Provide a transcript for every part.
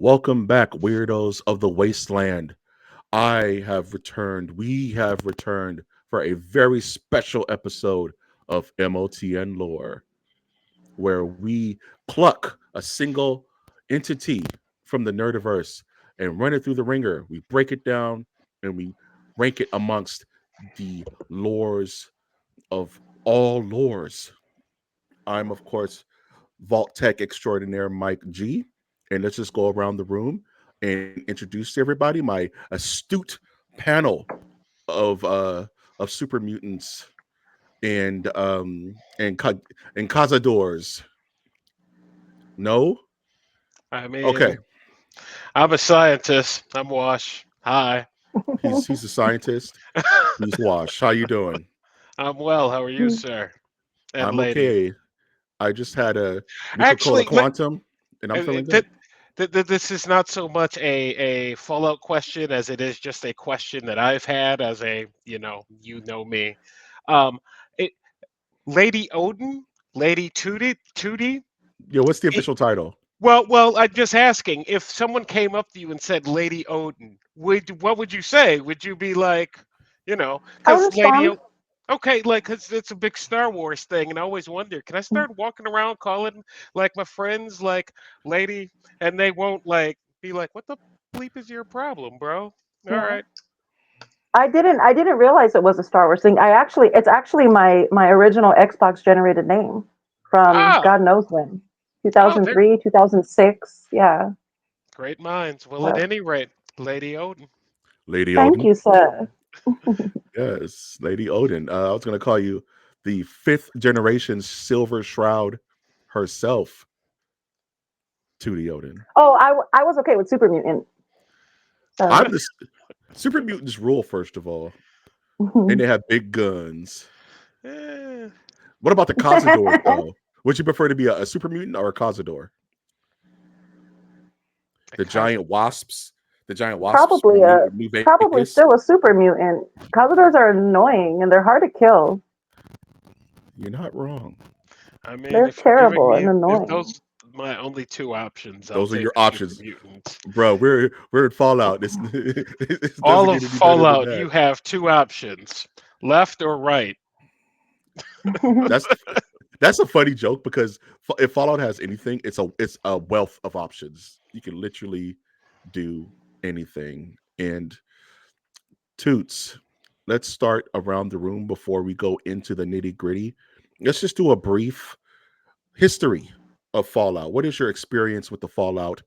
Welcome back, weirdos of the wasteland. I have returned. We have returned for a very special episode of MOTN Lore, where we pluck a single entity from the Nerdiverse and run it through the ringer. We break it down and we rank it amongst the lores of all lores. I'm, of course, Vault-Tec extraordinaire Mike G. And let's just go around the room and introduce everybody, my astute panel of super mutants and and cazadors. No? I Okay. mean, I'm a scientist. I'm Wash. Hi. He's a scientist. He's Wash. How you doing? I'm well. How are you, sir and I'm lady? okay. I just had a Nuka Cola Actually, Quantum and I'm feeling good. this is not so much a Fallout question as it is just a question that I've had as you know me. Um, it, Lady Odin, Lady Tootie. Yo, what's the It, official title? well, I'm just asking if someone came up to you and said Lady Odin, what would you say? Would you be like, I would because respond. Okay, like, 'cause it's a big Star Wars thing, and I always wonder, can I start walking around calling like my friends like lady, and they won't like be like, "What the bleep is your problem, bro?" All Yeah. right. I didn't realize it was a Star Wars thing. It's actually my original Xbox generated name from Oh, God knows when. oh, they're 2003, 2006. Yeah. great minds. Well, at So, any rate, Lady Odin. Lady thank Odin. you, sir. Yes, Lady Odin. I was going to call you the fifth generation Silver Shroud herself, Tootie Odin. Oh, I was okay with Super Mutant. So I'm the super mutants rule first of all, and they have big guns. Eh, What about the Cazadors though? Would you prefer to be a super mutant or a Cazador? a The cos- giant wasps, the giant wasps probably from a New probably Vegas. still a super mutant. Cazadors are annoying and they're hard to kill. You're not wrong. I mean, They're if you're giving terrible and me if annoying. those my only two options, I'll Those are take your the super options, mutants. bro. We're in Fallout. It All doesn't of get any better than Fallout, that. you have two options, left or right. That's That's a funny joke because if Fallout has anything, it's a wealth of options. You can literally do anything. And Toots, let's start around the room before we go into the nitty gritty. Let's just do a brief history of Fallout. What is your experience with the Fallout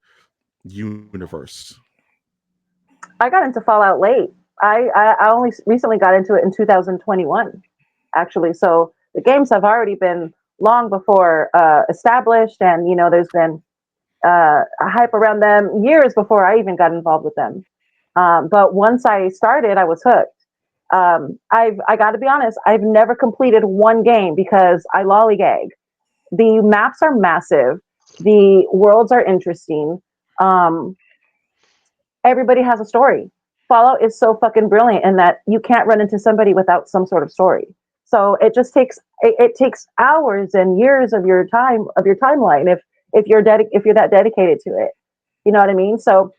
universe? I got into Fallout late. I only recently got into it in 2021, actually. So the games have already been long before established, and there's been hype around them years before I even got involved with them. But once I started, I was hooked. I got to be honest, I've never completed one game because I lollygag. The maps are massive, the worlds are interesting. Um, Everybody has a story. Fallout is so fucking brilliant in that you can't run into somebody without some sort of story. So it takes hours and years of your timeline if you're that dedicated to it. You know what I mean? So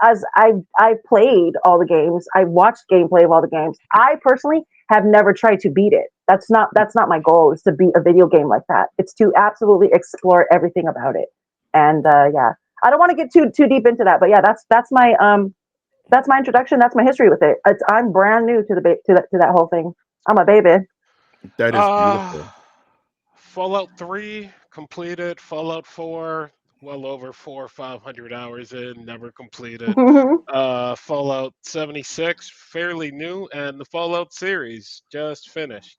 as I've played all the games, I've watched gameplay of all the games. I personally have never tried to beat it. That's not my goal. Is to beat a video game like that. It's to absolutely explore everything about it. And yeah, I don't want to get too deep into that, but yeah, that's my introduction. That's my history with it. I'm brand new to that whole thing. I'm a baby. That is Uh beautiful. Fallout 3 completed. Fallout 4, well over 400 or 500 hours in, never completed. Fallout 76, fairly new, and the Fallout series just finished.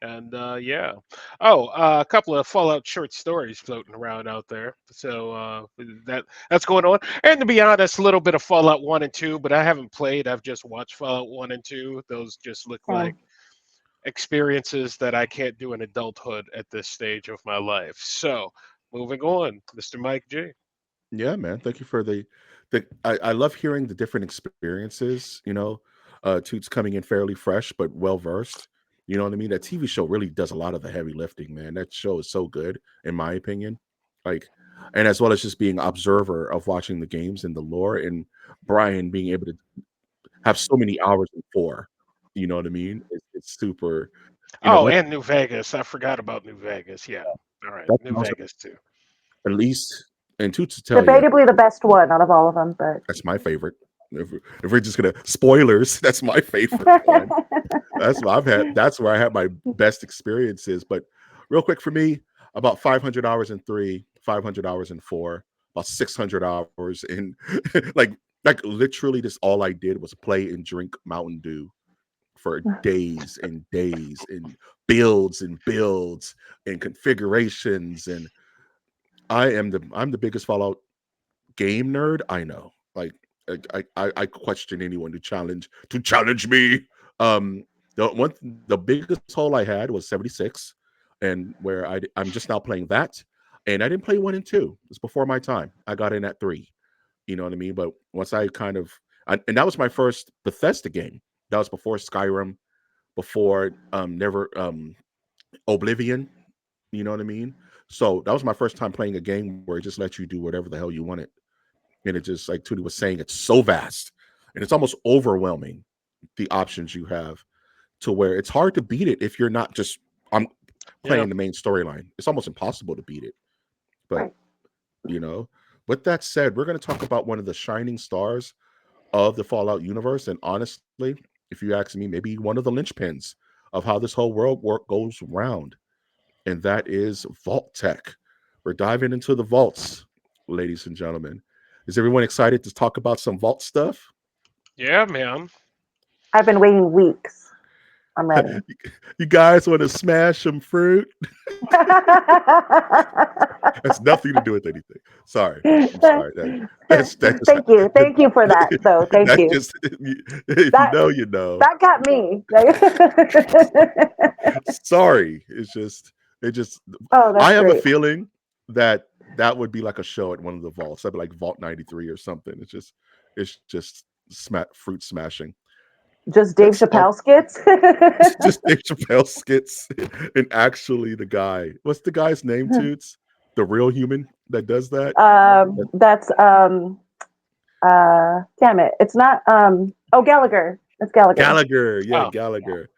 And yeah. Oh, a couple of Fallout short stories floating around out there. So that's going on. And to be honest, a little bit of Fallout 1 and 2, but I haven't played. I've just watched Fallout 1 and 2. Those just look like Same. experiences that I can't do in adulthood at this stage of my life. So moving on, Mr. Mike G. Yeah, man. Thank you for the I love hearing the different experiences, Toots coming in fairly fresh but well versed. You know what I mean? That TV show really does a lot of the heavy lifting, man. That show is so good, in my opinion. Like, and as well as just being observer of watching the games and the lore, and Brian being able to have so many hours in four. You know what I mean? It's super. You know Oh, what? and New Vegas. I forgot about New Vegas. Yeah. All right, That's New also Vegas too. at least, and to tell you, Debatably the best one out of all of them, but that's my favorite. If we're just gonna spoilers, that's my favorite one. That's what I've had. That's where I had my best experiences. But real quick for me, about 500 hours in three, 500 hours in four, about 600 hours in like literally just all I did was play and drink Mountain Dew for days and days and builds and configurations. And I'm the biggest Fallout game nerd I know. Like I question anyone to challenge me. Um, the biggest haul I had was 76, and where I'm just now playing that, and I didn't play one and two. It's before my time. I got in at three. You know what I mean? But once and that was my first Bethesda game. That was before Skyrim, before never Oblivion. You know what I mean? So that was my first time playing a game where it just lets you do whatever the hell you wanted, and it just like Tootie was saying, it's so vast and it's almost overwhelming the options you have to where it's hard to beat it if you're not just I'm Yeah. playing the main storyline. It's almost impossible to beat it. But right. you know, with that said, we're going to talk about one of the shining stars of the Fallout universe, and honestly, if you ask me, maybe one of the linchpins of how this whole world work goes round, and that is Vault-Tec. We're diving into the vaults, ladies and gentlemen. Is everyone excited to talk about some vault stuff? Yeah, man. I've been waiting weeks. I'm ready. You guys want to smash some fruit? That's nothing to do with anything. Sorry, I'm sorry. That's just Thank you for that, though. Thank that's you. just if you That know, you know. that got me. Sorry, it just. Oh, I that's have a great. feeling that that would be like a show at one of the vaults. I'd be like Vault 93 or something. It's just fruit smashing. Just Dave Let's Chappelle skits. just Dave Chappelle skits and actually the guy. What's the guy's name, Toots? The real human that does that? That's damn it. It's not oh, Gallagher. It's Gallagher. Gallagher. Yeah, Oh, Gallagher.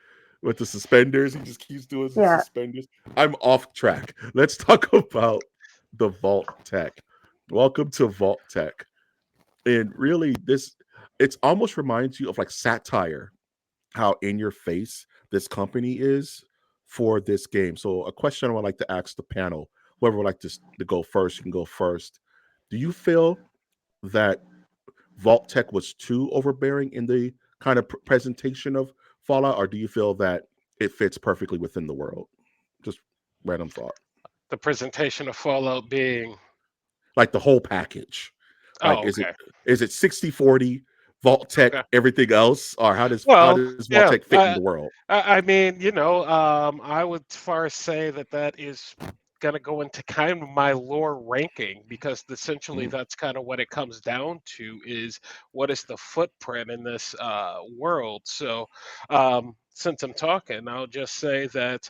With the suspenders. He just keeps doing his Yeah. suspenders. I'm off track. Let's talk about the Vault-Tec. Welcome to Vault-Tec. And really, it's almost reminds you of like satire, how in your face this company is for this game. So a question I would like to ask the panel, whoever would like to go first, you can go first. Do you feel that Vault-Tec was too overbearing in the kind of presentation of Fallout, or do you feel that it fits perfectly within the world? Just random thought. the presentation of Fallout being. Like the whole package. Like Oh, okay. is it 60-40 Vault-Tec Okay. everything else, or how Well, does yeah. Vault-Tec fit in the world? I mean, I would far say that is gonna go into kind of my lore ranking because essentially Mm. that's kind of what it comes down to is what is the footprint in this world. So, since I'm talking, I'll just say that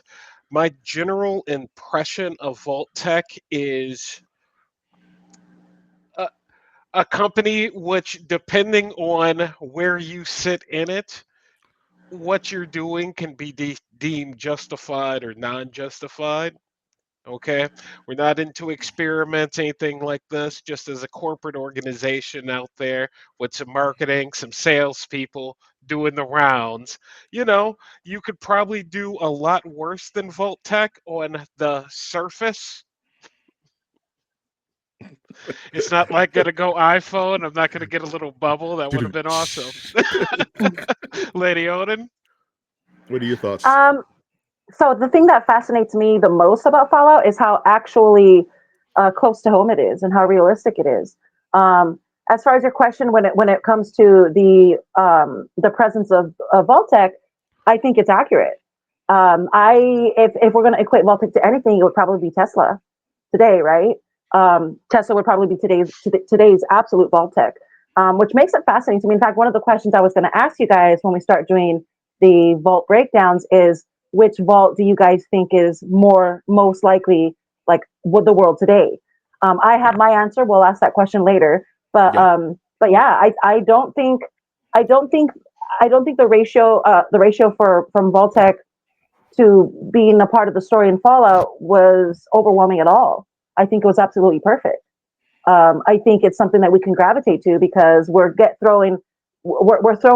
my general impression of Vault Tech is a, a company which, depending on where you sit in it, what you're doing can be deemed justified or non-justified. Okay, we're not into experiments, anything like this. Just as a corporate organization out there with some marketing, some salespeople doing the rounds, you could probably do a lot worse than Vault Tech on the surface. It's not like gonna go iPhone. I'm not gonna get a little bubble. That would have been awesome, Lady Odin. What are your thoughts? Um, so the thing that fascinates me the most about Fallout is how actually close to home it is and how realistic it is. As far as your question, when it comes to the presence of Vault-Tec, I think it's accurate. If we're going to equate Vault-Tec to anything, it would probably be Tesla today, right? Tesla would probably be today's absolute Vault-Tec, which makes it fascinating to me. In fact, one of the questions I was going to ask you guys when we start doing the vault breakdowns is which vault do you guys think is most likely like with the world today? I have my answer. We'll ask that question later. Yeah, But yeah, I don't think I don't think I don't think the ratio for from Vault-Tec to being a part of the story in Fallout was overwhelming at all. I think it was absolutely perfect. I think it's something that we can gravitate to because we're thrown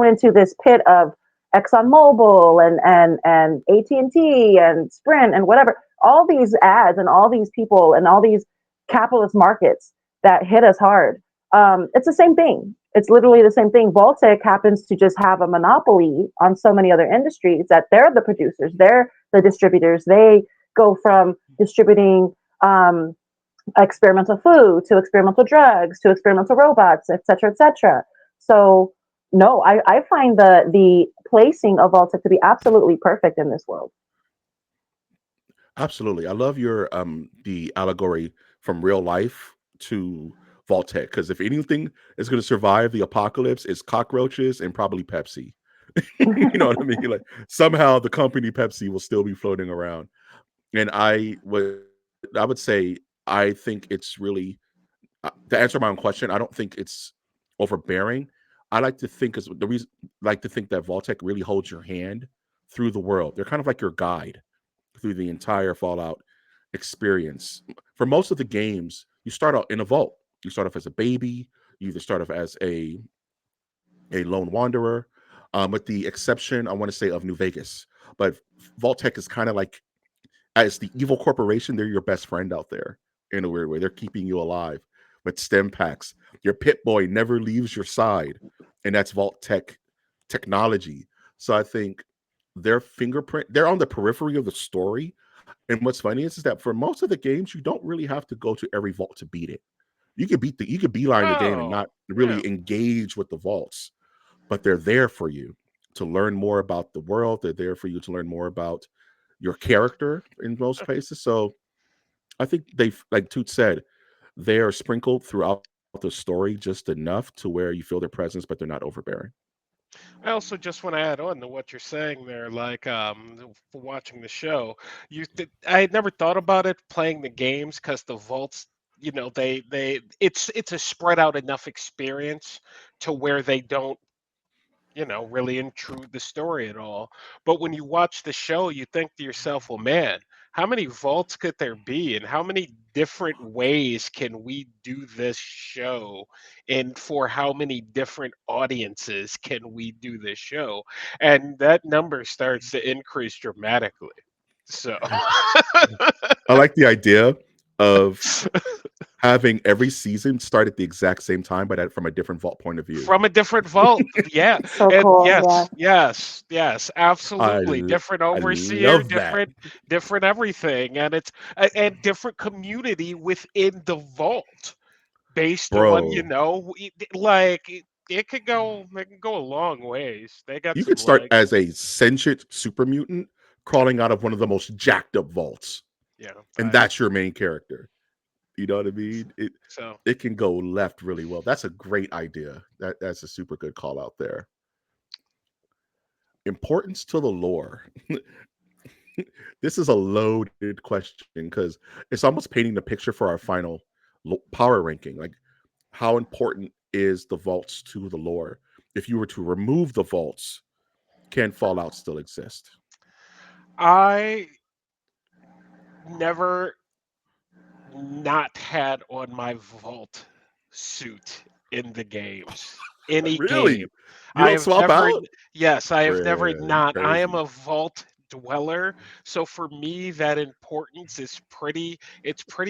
into this pit of ExxonMobil and AT&T and Sprint and whatever, all these ads and all these people and all these capitalist markets that hit us hard. It's the same thing. It's literally the same thing. Vault-Tec happens to just have a monopoly on so many other industries that they're the producers, they're the distributors. They go from distributing experimental food to experimental drugs to experimental robots, et cetera, et cetera. So no, I find the placing of Vault-Tec to be absolutely perfect in this world. absolutely. I love your the allegory from real life to Vault-Tec, because if anything is going to survive the apocalypse, it's cockroaches and probably Pepsi. You know what I mean? Like somehow the company Pepsi will still be floating around. And I would say I think it's really to answer my own question. I don't think it's overbearing. I like to think is the reason like to think that Vault-Tec really holds your hand through the world. They're kind of like your guide through the entire Fallout experience. For most of the games, you start out in a vault. You start off as a baby. You either start off as a lone wanderer, with the exception, I want to say, of New Vegas. But Vault-Tec is kind of like as the evil corporation. They're your best friend out there in a weird way. They're keeping you alive with stem packs. Your pit boy never leaves your side, and that's Vault-Tec technology. So I think their fingerprint, they're on the periphery of the story. And what's funny is that for most of the games, you don't really have to go to every vault to beat it. You could beeline the game and Oh, not yeah. really engage with the vaults, but they're there for you to learn more about the world. They're there for you to learn more about your character in most cases. So I think like Toot said, they are sprinkled throughout the story just enough to where you feel their presence, but they're not overbearing. I also just want to add on to what you're saying there, like for watching the show. I had never thought about it playing the games because the vaults, it's a spread out enough experience to where they don't really intrude the story at all. But when you watch the show, you think to yourself, well, man, how many vaults could there be? And how many different ways can we do this show? And for how many different audiences can we do this show? And that number starts to increase dramatically. So, I like the idea of having every season start at the exact same time, but from a different vault point of view. from a different vault, yeah, So and cool, yeah. yes, absolutely, different I overseer, love that, different everything, and it's and different community within the vault based on bro. like it can go a long ways. They got You some could start legs. as a sentient super mutant crawling out of one of the most jacked up vaults, Yeah, and I that's your main character. You know what I mean? so It can go left really well. That's a great idea. That's a super good call out there. Importance to the lore. This is a loaded question because it's almost painting the picture for our final power ranking. Like, how important is the vaults to the lore? If you were to remove the vaults, can Fallout still exist? I never not had on my vault suit in the games. Any Really? game. You I don't have swap never, out? yes, I have never Bruh, you not. I am crazy. a vault dweller. So for me, that importance it's pretty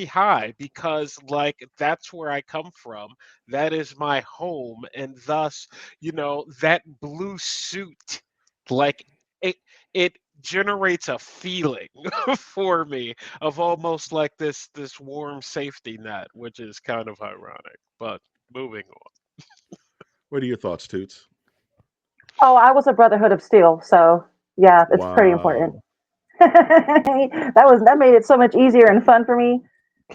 high because like that's where I come from. That is my home. And thus, that blue suit, like it, it generates a feeling for me of almost like this warm safety net, which is kind of ironic. But moving on. What are your thoughts, Toots? Oh, I was a Brotherhood of Steel, so yeah, it's pretty important. Wow. That made it so much easier and fun for me.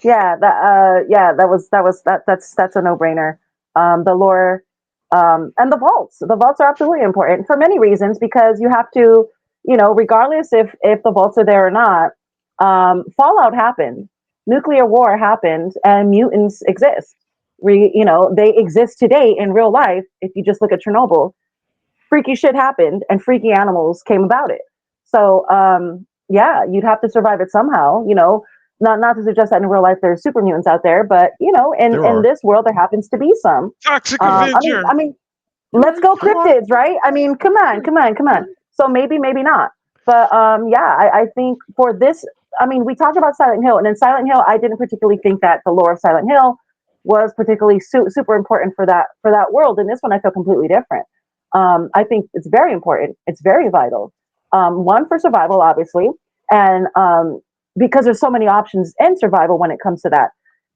Yeah, that's a no brainer. The lore, and the vaults. The vaults are absolutely important for many reasons because you have to, regardless if the vaults are there or not. Fallout happened, nuclear war happened and mutants exist. They exist today in real life. If you just look at Chernobyl, freaky shit happened and freaky animals came about it. So yeah, you'd have to survive it somehow. Not to suggest that in real life there's super mutants out there, but There in are. this world there happens to be some. Toxic Yeah. Avenger. I mean, let's go cryptids, right? I mean, come on. So maybe not. But yeah, I think for this, I mean, we talked about Silent Hill, and in Silent Hill, I didn't particularly think that the lore of Silent Hill was particularly super important for that world. And this one, I feel completely different. I think it's very important. It's very vital. One, for survival, obviously, and because there's so many options in survival when it comes to that.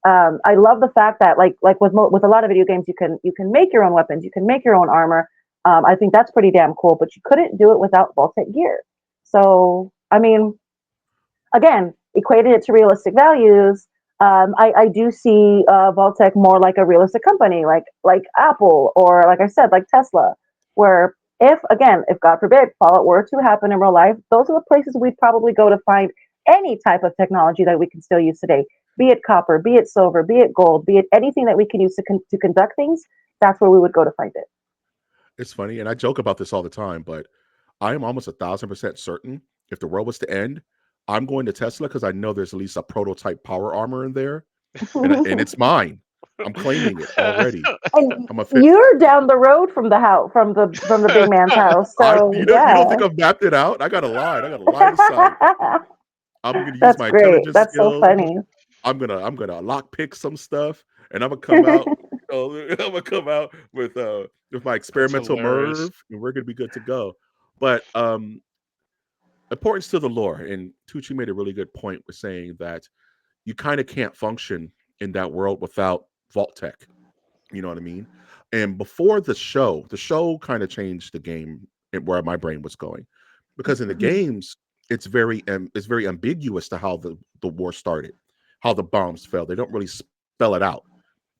I love the fact that like with a lot of video games, you can make your own weapons, you can make your own armor. I think that's pretty damn cool. But you couldn't do it without Vault-Tec gear. So I mean, again, equated it to realistic values. I do see Vault-Tec more like a realistic company, like Apple, or like I said, like Tesla, where if God forbid Fallout were to happen in real life, those are the places we'd probably go to find any type of technology that we can still use today, be it copper, be it silver, be it gold, be it anything that we can use to conduct things. That's where we would go to find it. It's funny, and I joke about this all the time, but I am almost 1,000% certain if the world was to end, I'm going to Tesla because I know there's at least a prototype power armor in there, and it's mine. I'm claiming it already. And I'm a you're down the road from the house, from the big man's house. So you don't yeah. think I've mapped it out? I got a line. I got a line of sight. I'm gonna use That's my great. intelligence That's so skills. funny. I'm gonna lock pick some stuff, and I'm gonna come out. I'm gonna come out with my That's experimental hilarious. Merv, and we're gonna be good to go. But importance to the lore, and Tucci made a really good point with saying that you kind of can't function in that world without Vault-Tec. You know what I mean? And before the show kind of changed the game and where my brain was going, because in the games it's very ambiguous to how the war started, how the bombs fell. They don't really spell it out.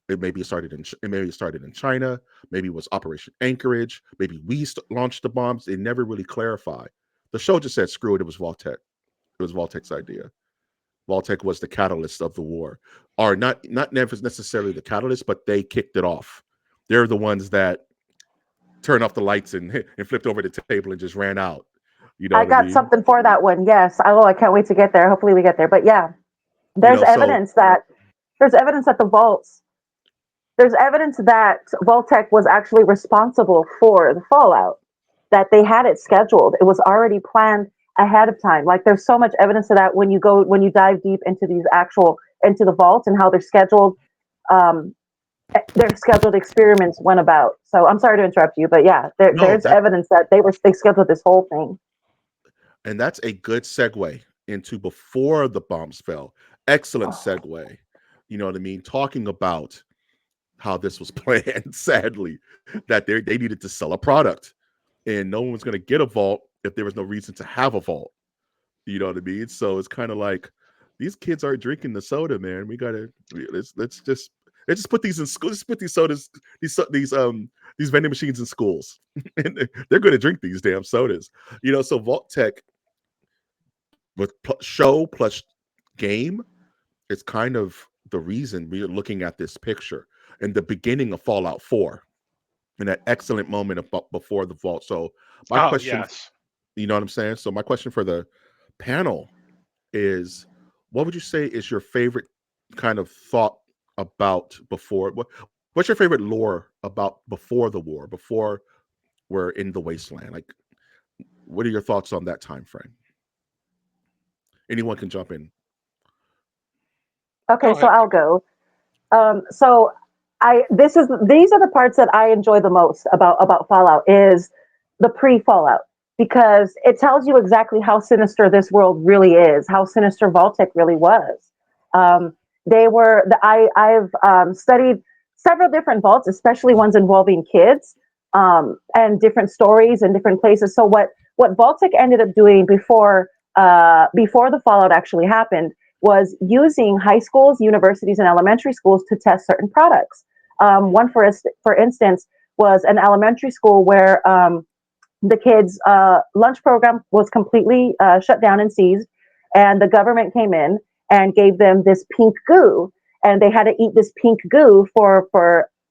It started in China. Maybe it was Operation Anchorage. Maybe we launched the bombs. They never really clarify. The show just said, "Screw it." It was Vault-Tec. It was Vault-Tec's idea. Vault-Tec was the catalyst of the war, or not necessarily the catalyst, but they kicked it off. They're the ones that turned off the lights and flipped over the table and just ran out. You know I what I got mean? something for that one. Yes. Oh, I can't wait to get there. Hopefully we get there. But yeah, You there's know, so evidence that there's evidence that the vaults there's evidence that Vault-Tec was actually responsible for the fallout, that they had it scheduled. It was already planned ahead of time. Like there's so much evidence of that when you dive deep into into the vaults and how um, their scheduled experiments went about. So I'm sorry to interrupt you, but yeah, no, there's evidence that they scheduled this whole thing. and that's a good segue into before the bombs fell. Excellent Oh, segue. You know what I mean? Talking about how this was planned, sadly, that they needed to sell a product. And no one was going to get a vault if there was no reason to have a vault. You know what I mean? So it's kind of like these kids aren't drinking the soda, man. Let's just put these in schools. Let's put these sodas, these vending machines in schools, and they're going to drink these damn sodas. You know, so Vault-Tec with show plus game is kind of the reason we're looking at this picture in the beginning of Fallout 4 in that excellent moment before the vault. So my Oh question, yes. you know what I'm saying? So my question for the panel is, what would you say is your favorite kind of thought about before? What's your favorite lore about before the war, before we're in the wasteland? Like, what are your thoughts on that time frame? Anyone can jump in. okay, Go so ahead. I'll go. So these are the parts that I enjoy the most about Fallout is the pre-Fallout, because it tells you exactly how sinister this world really is, how sinister Vault-Tec really was. They were I've studied several different vaults, especially ones involving kids, and different stories and different places. So what Vault-Tec ended up doing before the Fallout actually happened was using high schools, universities, and elementary schools to test certain products. One, for instance, was an elementary school where the kids' lunch program was completely shut down and seized, and the government came in and gave them this pink goo, and they had to eat this pink goo for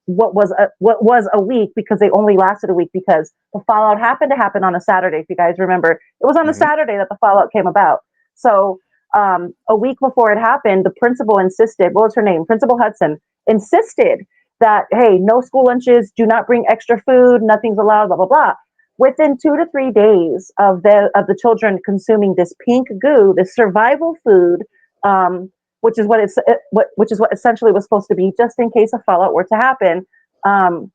what was a week, because they only lasted a week because the fallout happened to happen on a Saturday. If you guys remember, it was on a Hmm. Saturday that the fallout came about. So a week before it happened, the principal insisted. What was her name? Principal Hudson insisted that, hey, no school lunches, do not bring extra food, nothing's allowed, blah blah blah. Within 2 to 3 days of the children consuming this pink goo, this survival food, um, which is what essentially was supposed to be just in case a fallout were to happen, um,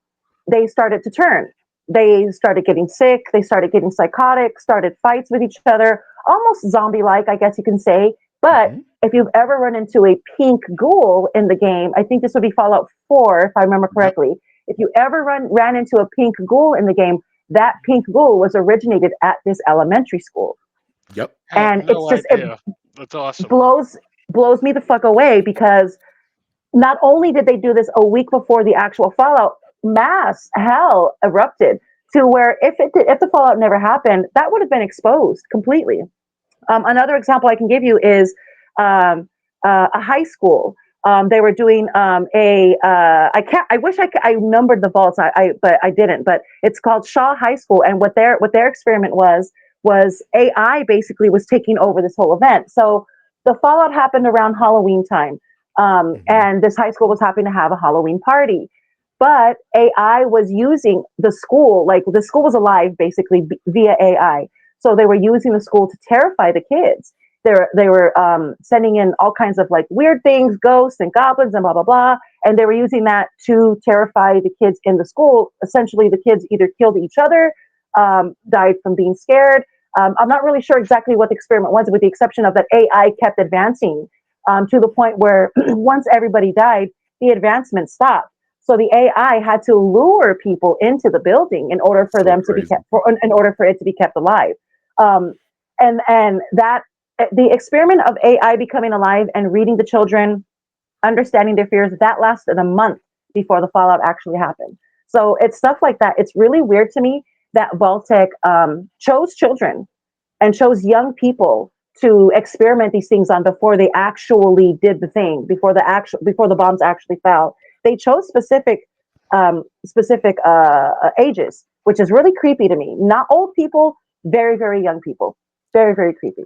they started to turn. They started getting sick. They started getting psychotic. Started fights with each other, almost zombie-like, I guess you can say. But Hmm. if you've ever run into a pink ghoul in the game, I think this would be Fallout 4, if I remember Yep. correctly. If you ever ran into a pink ghoul in the game, that pink ghoul was originated at this elementary school, Yep. Had and it's no just it idea. That's awesome. blows blows me the fuck away, because not only did they do this a week before the actual fallout, mass hell erupted to where if the fallout never happened, that would have been exposed completely. Another example I can give you is um, a high school. They were doing a I can't I wish I numbered the vaults, but I didn't. But it's called Shaw High School, and what their experiment was AI basically was taking over this whole event. So the fallout happened around Halloween time, Hmm. and this high school was happy to have a Halloween party. But AI was using the school, like the school was alive basically via AI. So they were using the school to terrify the kids. They were sending in all kinds of like weird things, ghosts and goblins and blah blah blah, and they were using that to terrify the kids in the school. Essentially, the kids either killed each other, died from being scared. I'm not really sure exactly what the experiment was, with the exception of that AI kept advancing to the point where once everybody died, the advancement stopped. So the AI had to lure people into the building in order for So them to be kept, crazy. in order for it to be kept alive. Um, and that the experiment of AI becoming alive and reading the children, understanding their fears, that lasted a month before the fallout actually happened. So it's stuff like that. It's really weird to me that Vault-Tec chose children and chose young people to experiment these things on before they actually did the thing, before the bombs actually fell. They chose specific ages, which is really creepy to me. Not old people, very very young people, very very creepy.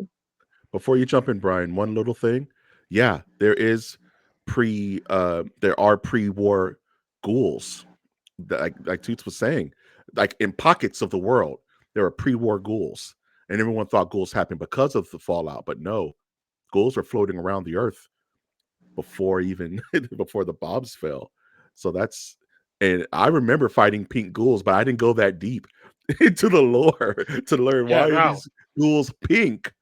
Before you jump in, Brian, one little thing. Yeah, there are pre-war ghouls. Like Toots was saying, like in pockets of the world, there are pre-war ghouls. And everyone thought ghouls happened because of the fallout, but no, ghouls were floating around the earth before even before the bombs fell. So that's and I remember fighting pink ghouls, but I didn't go that deep into the lore to learn Yeah, why are no. these ghouls pink.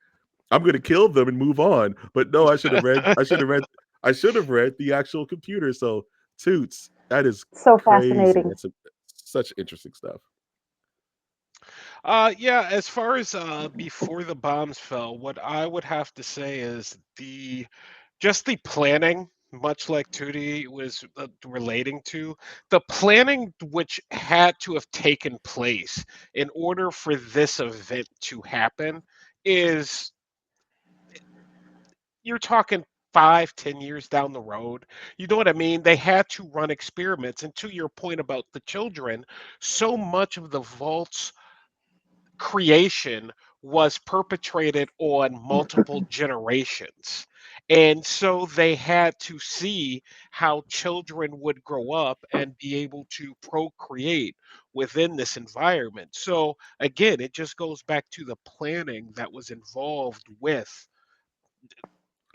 I'm gonna kill them and move on. But no, I should have read the actual computer. So Toots, that is So crazy. fascinating. Such interesting stuff. Yeah, as far as before the bombs fell, what I would have to say is the planning, much like Tootie was relating to, the planning which had to have taken place in order for this event to happen is, you're talking 5, 10 years down the road. You know what I mean? They had to run experiments. And to your point about the children, so much of the vaults creation was perpetrated on multiple generations. And so they had to see how children would grow up and be able to procreate within this environment. So, again, it just goes back to the planning that was involved with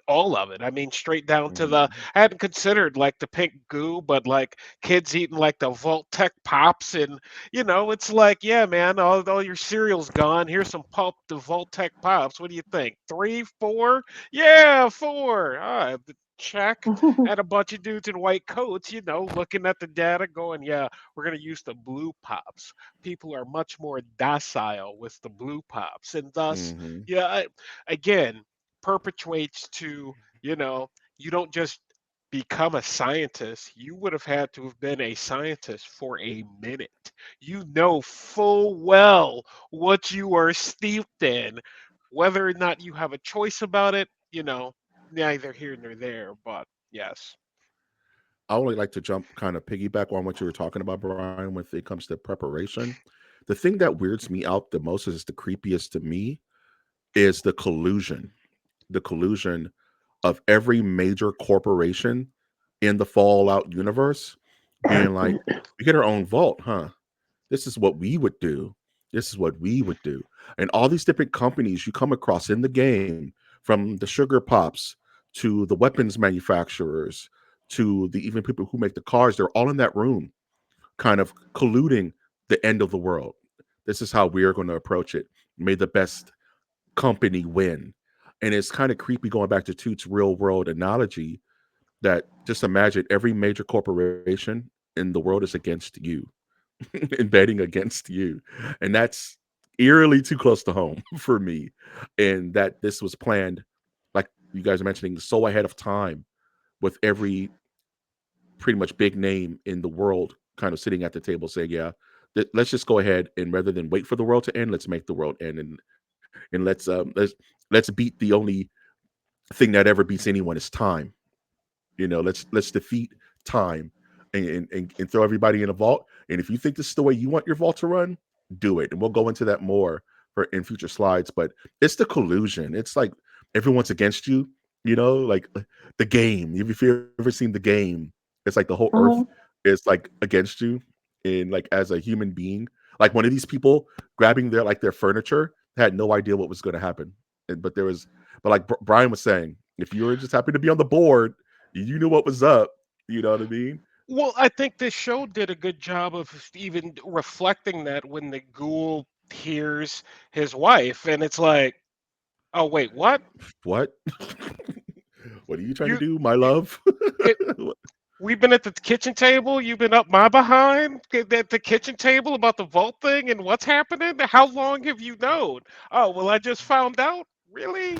all of it. I mean, straight down to the, Mhm. I hadn't considered like the pink goo, but like kids eating like the Vault-Tec pops, and it's like, yeah, man, all your cereal's gone. Here's some pulp the Vault-Tec pops. What do you think? Three, four? Yeah, four. All right, check. And a bunch of dudes in white coats, looking at the data, going, yeah, we're gonna use the blue pops. People are much more docile with the blue pops, and thus, Mhm. yeah, again perpetuates to, you don't just become a scientist. You would have had to have been a scientist for a minute. You know full well what you are steeped in, whether or not you have a choice about it. neither here nor there, but yes. I only like to jump kind of piggyback on what you were talking about, Brian, when it comes to preparation. The thing that weirds me out the most is the creepiest to me is the collusion. The collusion of every major corporation in the Fallout universe being like, we get our own vault, huh? This is what we would do. This is what we would do. And all these different companies you come across in the game, from the sugar pops to the weapons manufacturers to the even people who make the cars, they're all in that room, kind of colluding the end of the world. This is how we are going to approach it. May the best company win. And it's kind of creepy going back to Toot's real world analogy that just imagine every major corporation in the world is against you and betting against you. And that's eerily too close to home for me. And that this was planned, like you guys are mentioning, so ahead of time with every pretty much big name in the world kind of sitting at the table saying, yeah, let's just go ahead and rather than wait for the world to end, let's make the world end and let's beat the only thing that ever beats anyone is time. Let's defeat time and throw everybody in a vault. And if you think this is the way you want your vault to run, do it. And we'll go into that more for in future slides. But it's the collusion. It's like everyone's against you. Like the game. If you've ever seen the game, it's like the whole Earth Mhm. is like against you, and like as a human being, like one of these people grabbing their furniture had no idea what was going to happen. But like Brian was saying, if you were just happy to be on the board, you knew what was up. You know what I mean? Well, I think this show did a good job of even reflecting that when the ghoul hears his wife, and it's like, oh wait, what? What? What are you trying to You, do, my you, love? it, we've been at the kitchen table. You've been up my behind at the kitchen table about the vault thing and what's happening. How long have you known? Oh well, I just found out. Really?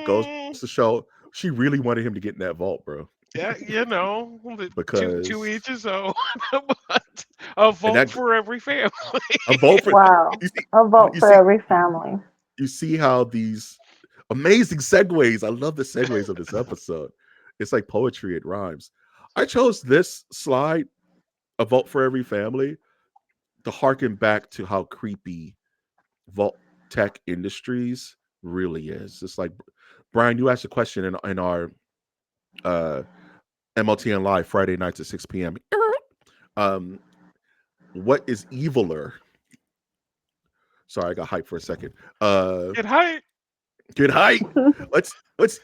Goes Mm, to show she really wanted him to get in that vault, bro. yeah, the two Because each his own. But a and vote that for every family. a vote for Wow. you see A vote you for see every family. you see how these amazing segues. I love the segues of this episode. It's like poetry. It rhymes. I chose this slide, a vote for every family, to harken back to how creepy Vault Tech Industries really is. It's like Brian, you asked a question in our uh, MOTN Live Friday nights at 6 p.m. Um, what is eviler? Sorry, I got hyped for a second. Get hype. Get hype. Let's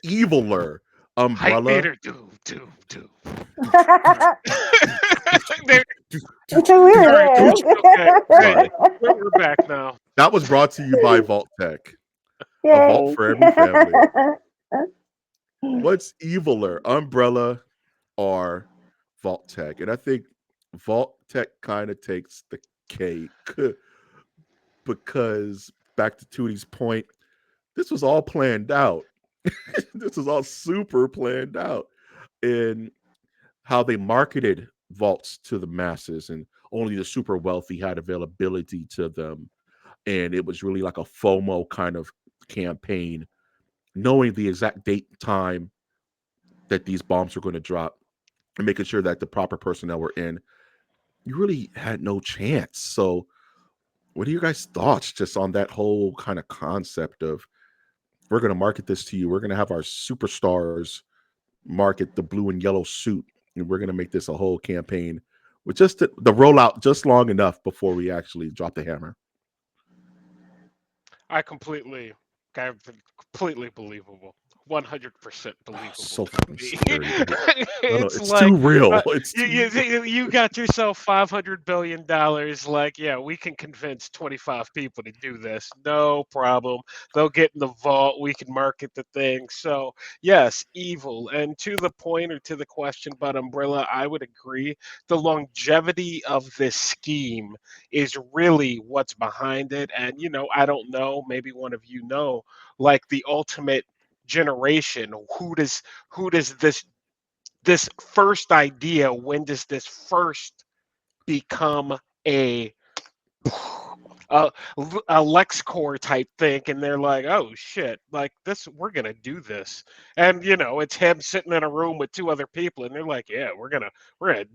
eviler. Hype Umbrella. meter. Do. We're there. Okay, Sorry. we're back now. That was brought to you by Vault Tech. A vault Yay. for every family. What's eviler? Umbrella or Vault Tech? And I think Vault Tech kind of takes the cake because back to Tootie's point, this was all planned out. This was all super planned out. And how they marketed vaults to the masses, and only the super wealthy had availability to them. And it was really like a FOMO kind of campaign, knowing the exact date and time that these bombs were going to drop and making sure that the proper personnel were in. You really had no chance. So, what are your guys' thoughts just on that whole kind of concept of we're going to market this to you? We're going to have our superstars market the blue and yellow suit, and we're going to make this a whole campaign with just the rollout just long enough before we actually drop the hammer. I completely believable. 100% believable So to fucking me. scary, dude. No, It's it's too like real. It's too you got yourself $500 billion. Like, yeah, we can convince 25 people to do this. No problem. They'll get in the vault. We can market the thing. So, yes, evil. And to the point or to the question about Umbrella, I would agree. The longevity of this scheme is really what's behind it. And, I don't know. Maybe one of you know, like the ultimate generation. Who does this first idea, when does this first become a a LexCorp type thing, and they're like, "Oh shit! Like this, we're gonna do this." And it's him sitting in a room with two other people, and they're like, "Yeah, we're gonna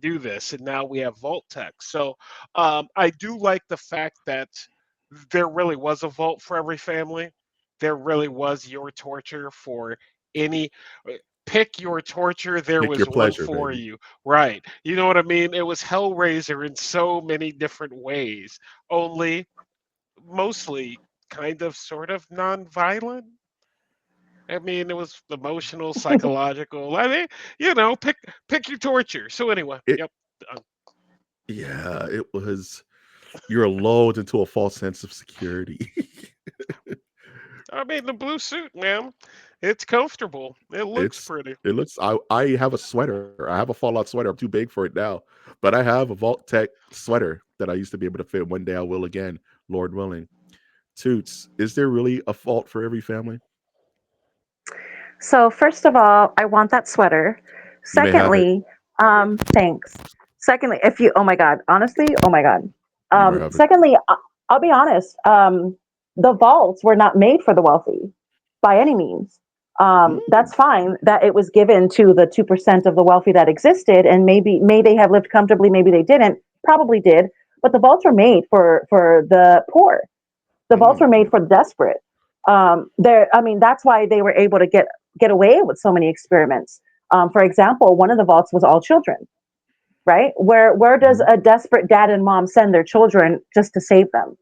do this." And now we have Vault-Tec. So I do like the fact that there really was a vault for every family. There really was your torture for any. Pick your torture. There Pick your was one pleasure, for baby. you. Right. You know what I mean? It was Hellraiser in so many different ways. Only mostly kind of sort of non-violent. I mean, it was emotional, psychological. I mean, pick your torture. So anyway, It, yep. yeah, it was. You're lulled into a false sense of security. I mean, the blue suit, man. It's comfortable. It looks It's pretty. it looks. I have a sweater. I have a Fallout sweater. I'm too big for it now, but I have a Vault-Tec sweater that I used to be able to fit. One day I will again, Lord willing. Toots, is there really a fault for every family? So first of all, I want that sweater. You may have it. Secondly, thanks. Secondly, if you, oh my God, honestly, oh my God. You may have it. Secondly, I'll be honest. The vaults were not made for the wealthy by any means. That's fine that it was given to the 2% of the wealthy that existed, and may they have lived comfortably, maybe they didn't, probably did. But the vaults were made for the poor. The vaults were made for the desperate. I mean, that's why they were able to get away with so many experiments. For example, one of the vaults was all children, right? Where does a desperate dad and mom send their children just to save them?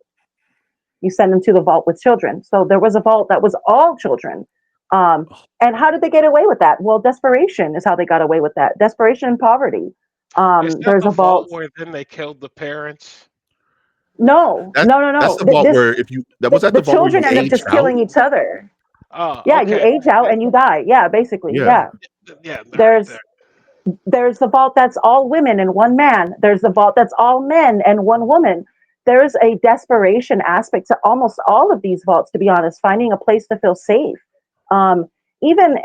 You send them to the vault with children. So there was a vault that was all children. And how did they get away with that? Well, desperation is how they got away with that. Desperation and poverty. Is that There's the a vault vault. where then they killed the parents? No, That's no, no, that's no. the vault where if you that was that The the vault where children you end up aged just out. killing each other. Oh, Yeah, you okay. age out and you die. Yeah, basically. Yeah. Yeah. Yeah, all right There's there. there's the vault that's all women and one man. There's the vault that's all men and one woman. There's a desperation aspect to almost all of these vaults, to be honest, finding a place to feel safe. Um, there's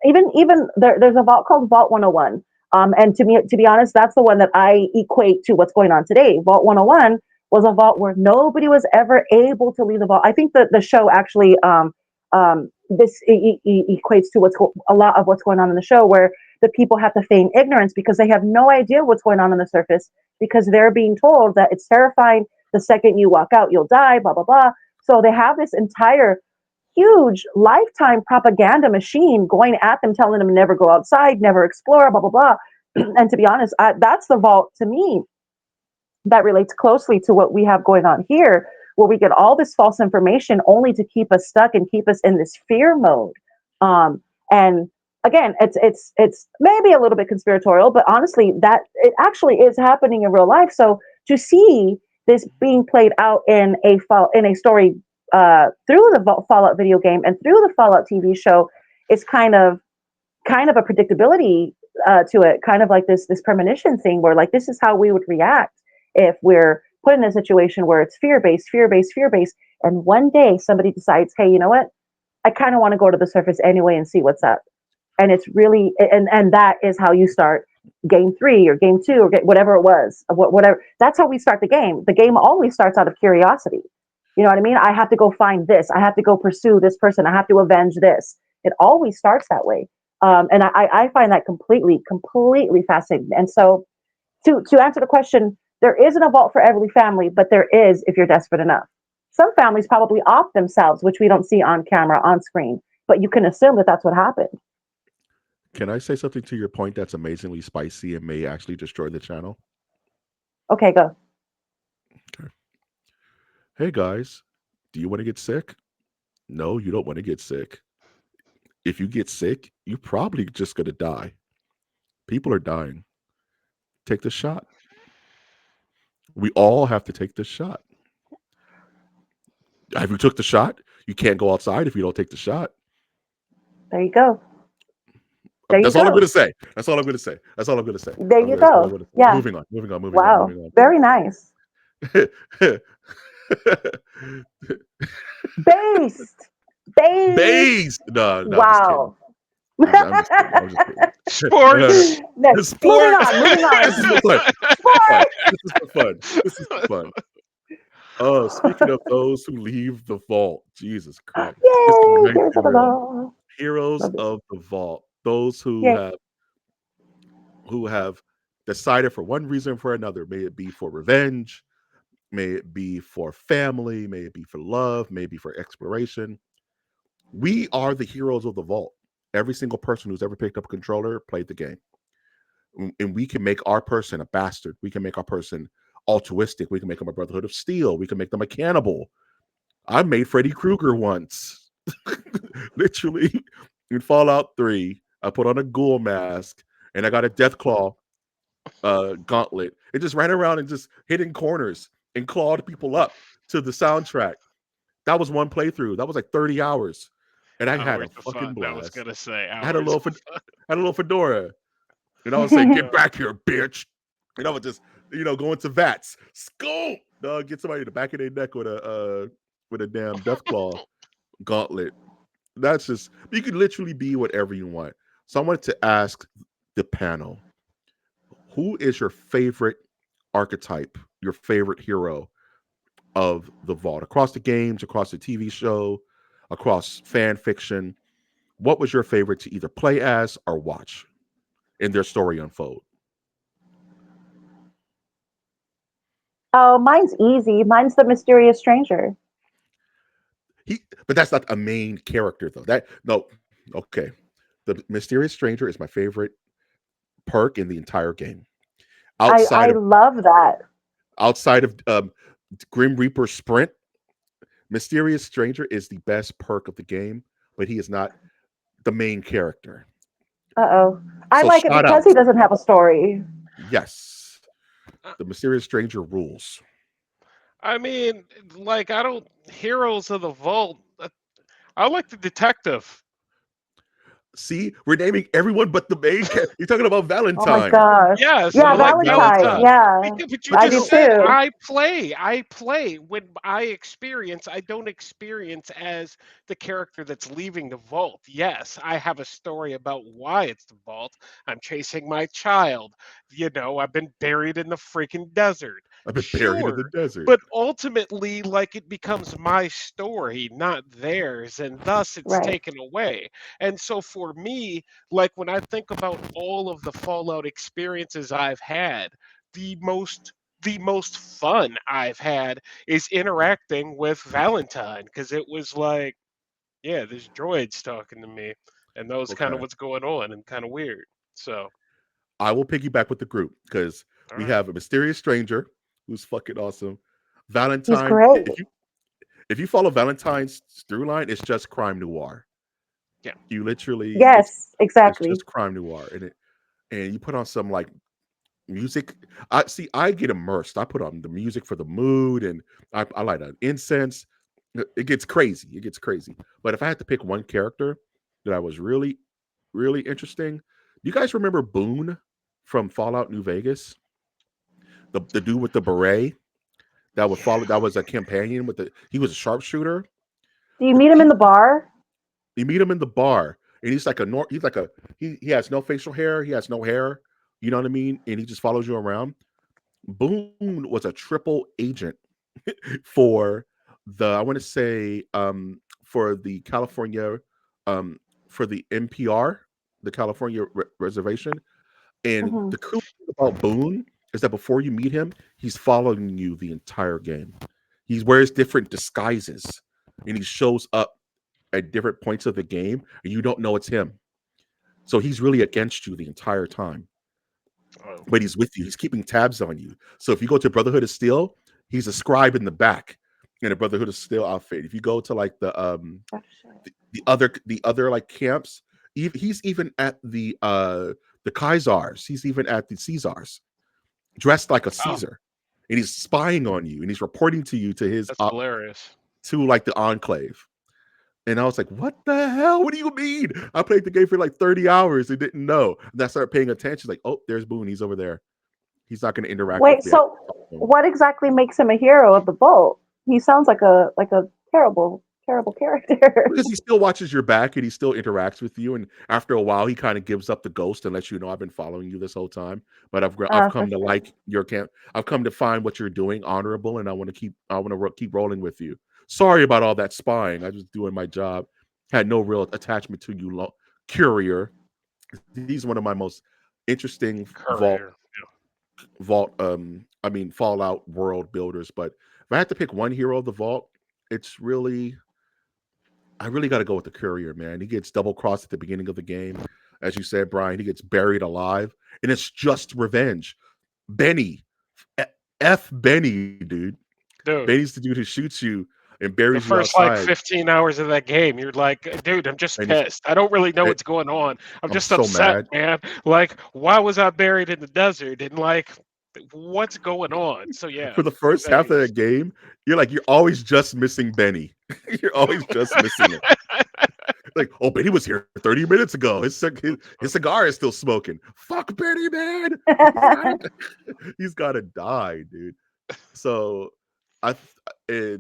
a vault called Vault 101. And to be honest, that's the one that I equate to what's going on today. Vault 101 was a vault where nobody was ever able to leave the vault. I think that the show actually this equates to a lot of what's going on in the show, where the people have to feign ignorance because they have no idea what's going on the surface, because they're being told that it's terrifying. The second you walk out, you'll die, blah, blah, blah. So they have this entire huge lifetime propaganda machine going at them, telling them never go outside, never explore, blah, blah, blah. And to be honest, that's the vault to me that relates closely to what we have going on here, where we get all this false information only to keep us stuck and keep us in this fear mode. And again, it's maybe a little bit conspiratorial, but honestly, that it actually is happening in real life. So to see this being played out in a story through the Fallout video game and through the Fallout TV show is kind of a predictability to it, kind of like this premonition thing, where like this is how we would react if we're put in a situation where it's fear-based, and one day somebody decides, hey, you know what? I kind of want to go to the surface anyway and see what's up. And it's really, and that is how you start game 3 or game 2 or whatever it was, whatever. That's how we start the game. The game always starts out of curiosity. You know what I mean? I have to go find this. I have to go pursue this person. I have to avenge this. It always starts that way. And I find that completely fascinating. And so to answer the question, there isn't a vault for every family, but there is if you're desperate enough. Some families probably off themselves, which we don't see on camera, on screen, but you can assume that that's what happened. Can I say something to your point that's amazingly spicy and may actually destroy the channel? Okay, go. Okay. Hey guys, do you want to get sick? No, you don't want to get sick. If you get sick, you're probably just going to die. People are dying. Take the shot. We all have to take this shot. Have you took the shot? You can't go outside if you don't take the shot. There you go. That's all I'm going to say. That's all I'm going to say. There you go. Yeah. Moving on. Wow. Very nice. Based. No, wow. I'm just kidding. Sports. Next. Moving on. This is for fun. Speaking of those who leave the vault, Jesus Christ, this is Yay! nice Here's and the real. ball. Heroes Love this. of the vault, those Yay. who have decided for one reason or for another, may it be for revenge, may it be for family, may it be for love, may it be for exploration. We are the heroes of the vault. Every single person who's ever picked up a controller played the game. And we can make our person a bastard. We can make our person altruistic. We can make them a Brotherhood of Steel. We can make them a cannibal. I made Freddy Krueger once. Literally in Fallout 3, I put on a ghoul mask and I got a Deathclaw gauntlet. It just ran around and just hitting corners and clawed people up to the soundtrack. That was one playthrough. That was like 30 hours. And I had a Hours of fucking fun. I was blast. gonna say I had a hours little of fun. had a little fedora. And I would say, get back here, bitch. And I would just, go into vats. Skull! Dog, get somebody in the back of their neck with a damn Deathclaw gauntlet. That's just, you can literally be whatever you want. So I wanted to ask the panel, who is your favorite archetype, your favorite hero of the vault? Across the games, across the TV show, across fan fiction, what was your favorite to either play as or watch in their story unfold? Oh, mine's easy. Mine's the mysterious stranger. But that's not a main character though. No, okay. The mysterious stranger is my favorite perk in the entire game. I Outside of love that. outside of Grim Reaper Sprint, mysterious stranger is the best perk of the game, but he is not the main character. Uh-oh. I So like it shout because out, he doesn't have a story. yes, Uh, the mysterious stranger rules. I mean, like I don't heroes of the vault. I like the detective. See, we're naming everyone but the main character. You're talking about Oh my Valentine. gosh. Yes, Yeah, I Talking like about Valentine. Valentine. Valentine. Yeah. But you But I just do just said too. I play. I play. When I experience, I don't experience as the character that's leaving the vault. Yes, I have a story about why it's the vault. I'm chasing my child. I've been buried in the freaking desert. I've been buried in the Sure. desert. But ultimately, like it becomes my story, not theirs, and thus it's Right. taken away. And so for me, like when I think about all of the Fallout experiences I've had, the most fun I've had is interacting with Valentine because it was like, yeah, this droid's talking to me, and that was kind of Okay. what's going on and kind of weird. So, I will piggyback with the group because all we right, have a mysterious stranger who's fucking awesome. He's Valentine, great. if you follow Valentine's through line, it's just crime noir. yeah, You literally, Yes, it's exactly. just crime noir, and you put on some like music. I get immersed. I put on the music for the mood, and I light an incense. It gets crazy. It gets crazy. But if I had to pick one character that I was really, really interesting, do you guys remember Boone from Fallout New Vegas? The dude with the beret that would follow. yeah. That was a companion with the. He was a sharpshooter. Do you meet him in the bar? You meet him in the bar, and he's like he has no facial hair. He has no hair. You know what I mean? And he just follows you around. Boone was a triple agent for the I want to say for the California for the NPR, the California Reservation. And Hmm. the cool thing about Boone is that before you meet him, he's following you the entire game. He wears different disguises and he shows up at different points of the game and you don't know it's him. So he's really against you the entire time. Oh, But he's with you. He's keeping tabs on you. So if you go to Brotherhood of Steel, he's a scribe in the back in a Brotherhood of Steel outfit. If you go to like Oh, shit. the other like camps, he's even at the Kaisars. He's even at the Caesars, dressed like a oh, Caesar, and he's spying on you and he's reporting to you to his that's hilarious. to like the Enclave. And I was like, what the hell? What do you mean? I played the game for like 30 hours and didn't know. And I started paying attention, like, oh, there's Boone. He's over there. He's not going to interact with Wait, me. so what exactly makes him a hero of the Vault? He sounds like a terrible terrible character. Because he still watches your back and he still interacts with you, and after a while, he kind of gives up the ghost and lets you know I've been following you this whole time. But I've For come to sure. like your camp. I've come to find what you're doing honorable, and I want to keep rolling with you. Sorry about all that spying. I was doing my job. Had no real attachment to you, Courier. He's one of my most interesting Courier. Fallout world builders. But if I had to pick one hero of the Vault, it's really I really got to go with the Courier, man. He gets double crossed at the beginning of the game. As you said, Brian, he gets buried alive, and it's just revenge. Benny, F Benny, dude. Dude, Benny's the dude who shoots you and the buries you first like outside. 15 hours of that game, you're like, dude, I'm just And he's- pissed. I don't really know and what's going on. I'm I'm just so upset, mad. man. Like, why was I buried in the desert? And like, what's going on? So yeah, For the first half of Benny's- that game, you're always just missing Benny. You're always just missing him. Like, oh, Benny was here 30 minutes ago. His cigar is still smoking. Fuck Benny, man. He's gotta die, dude. So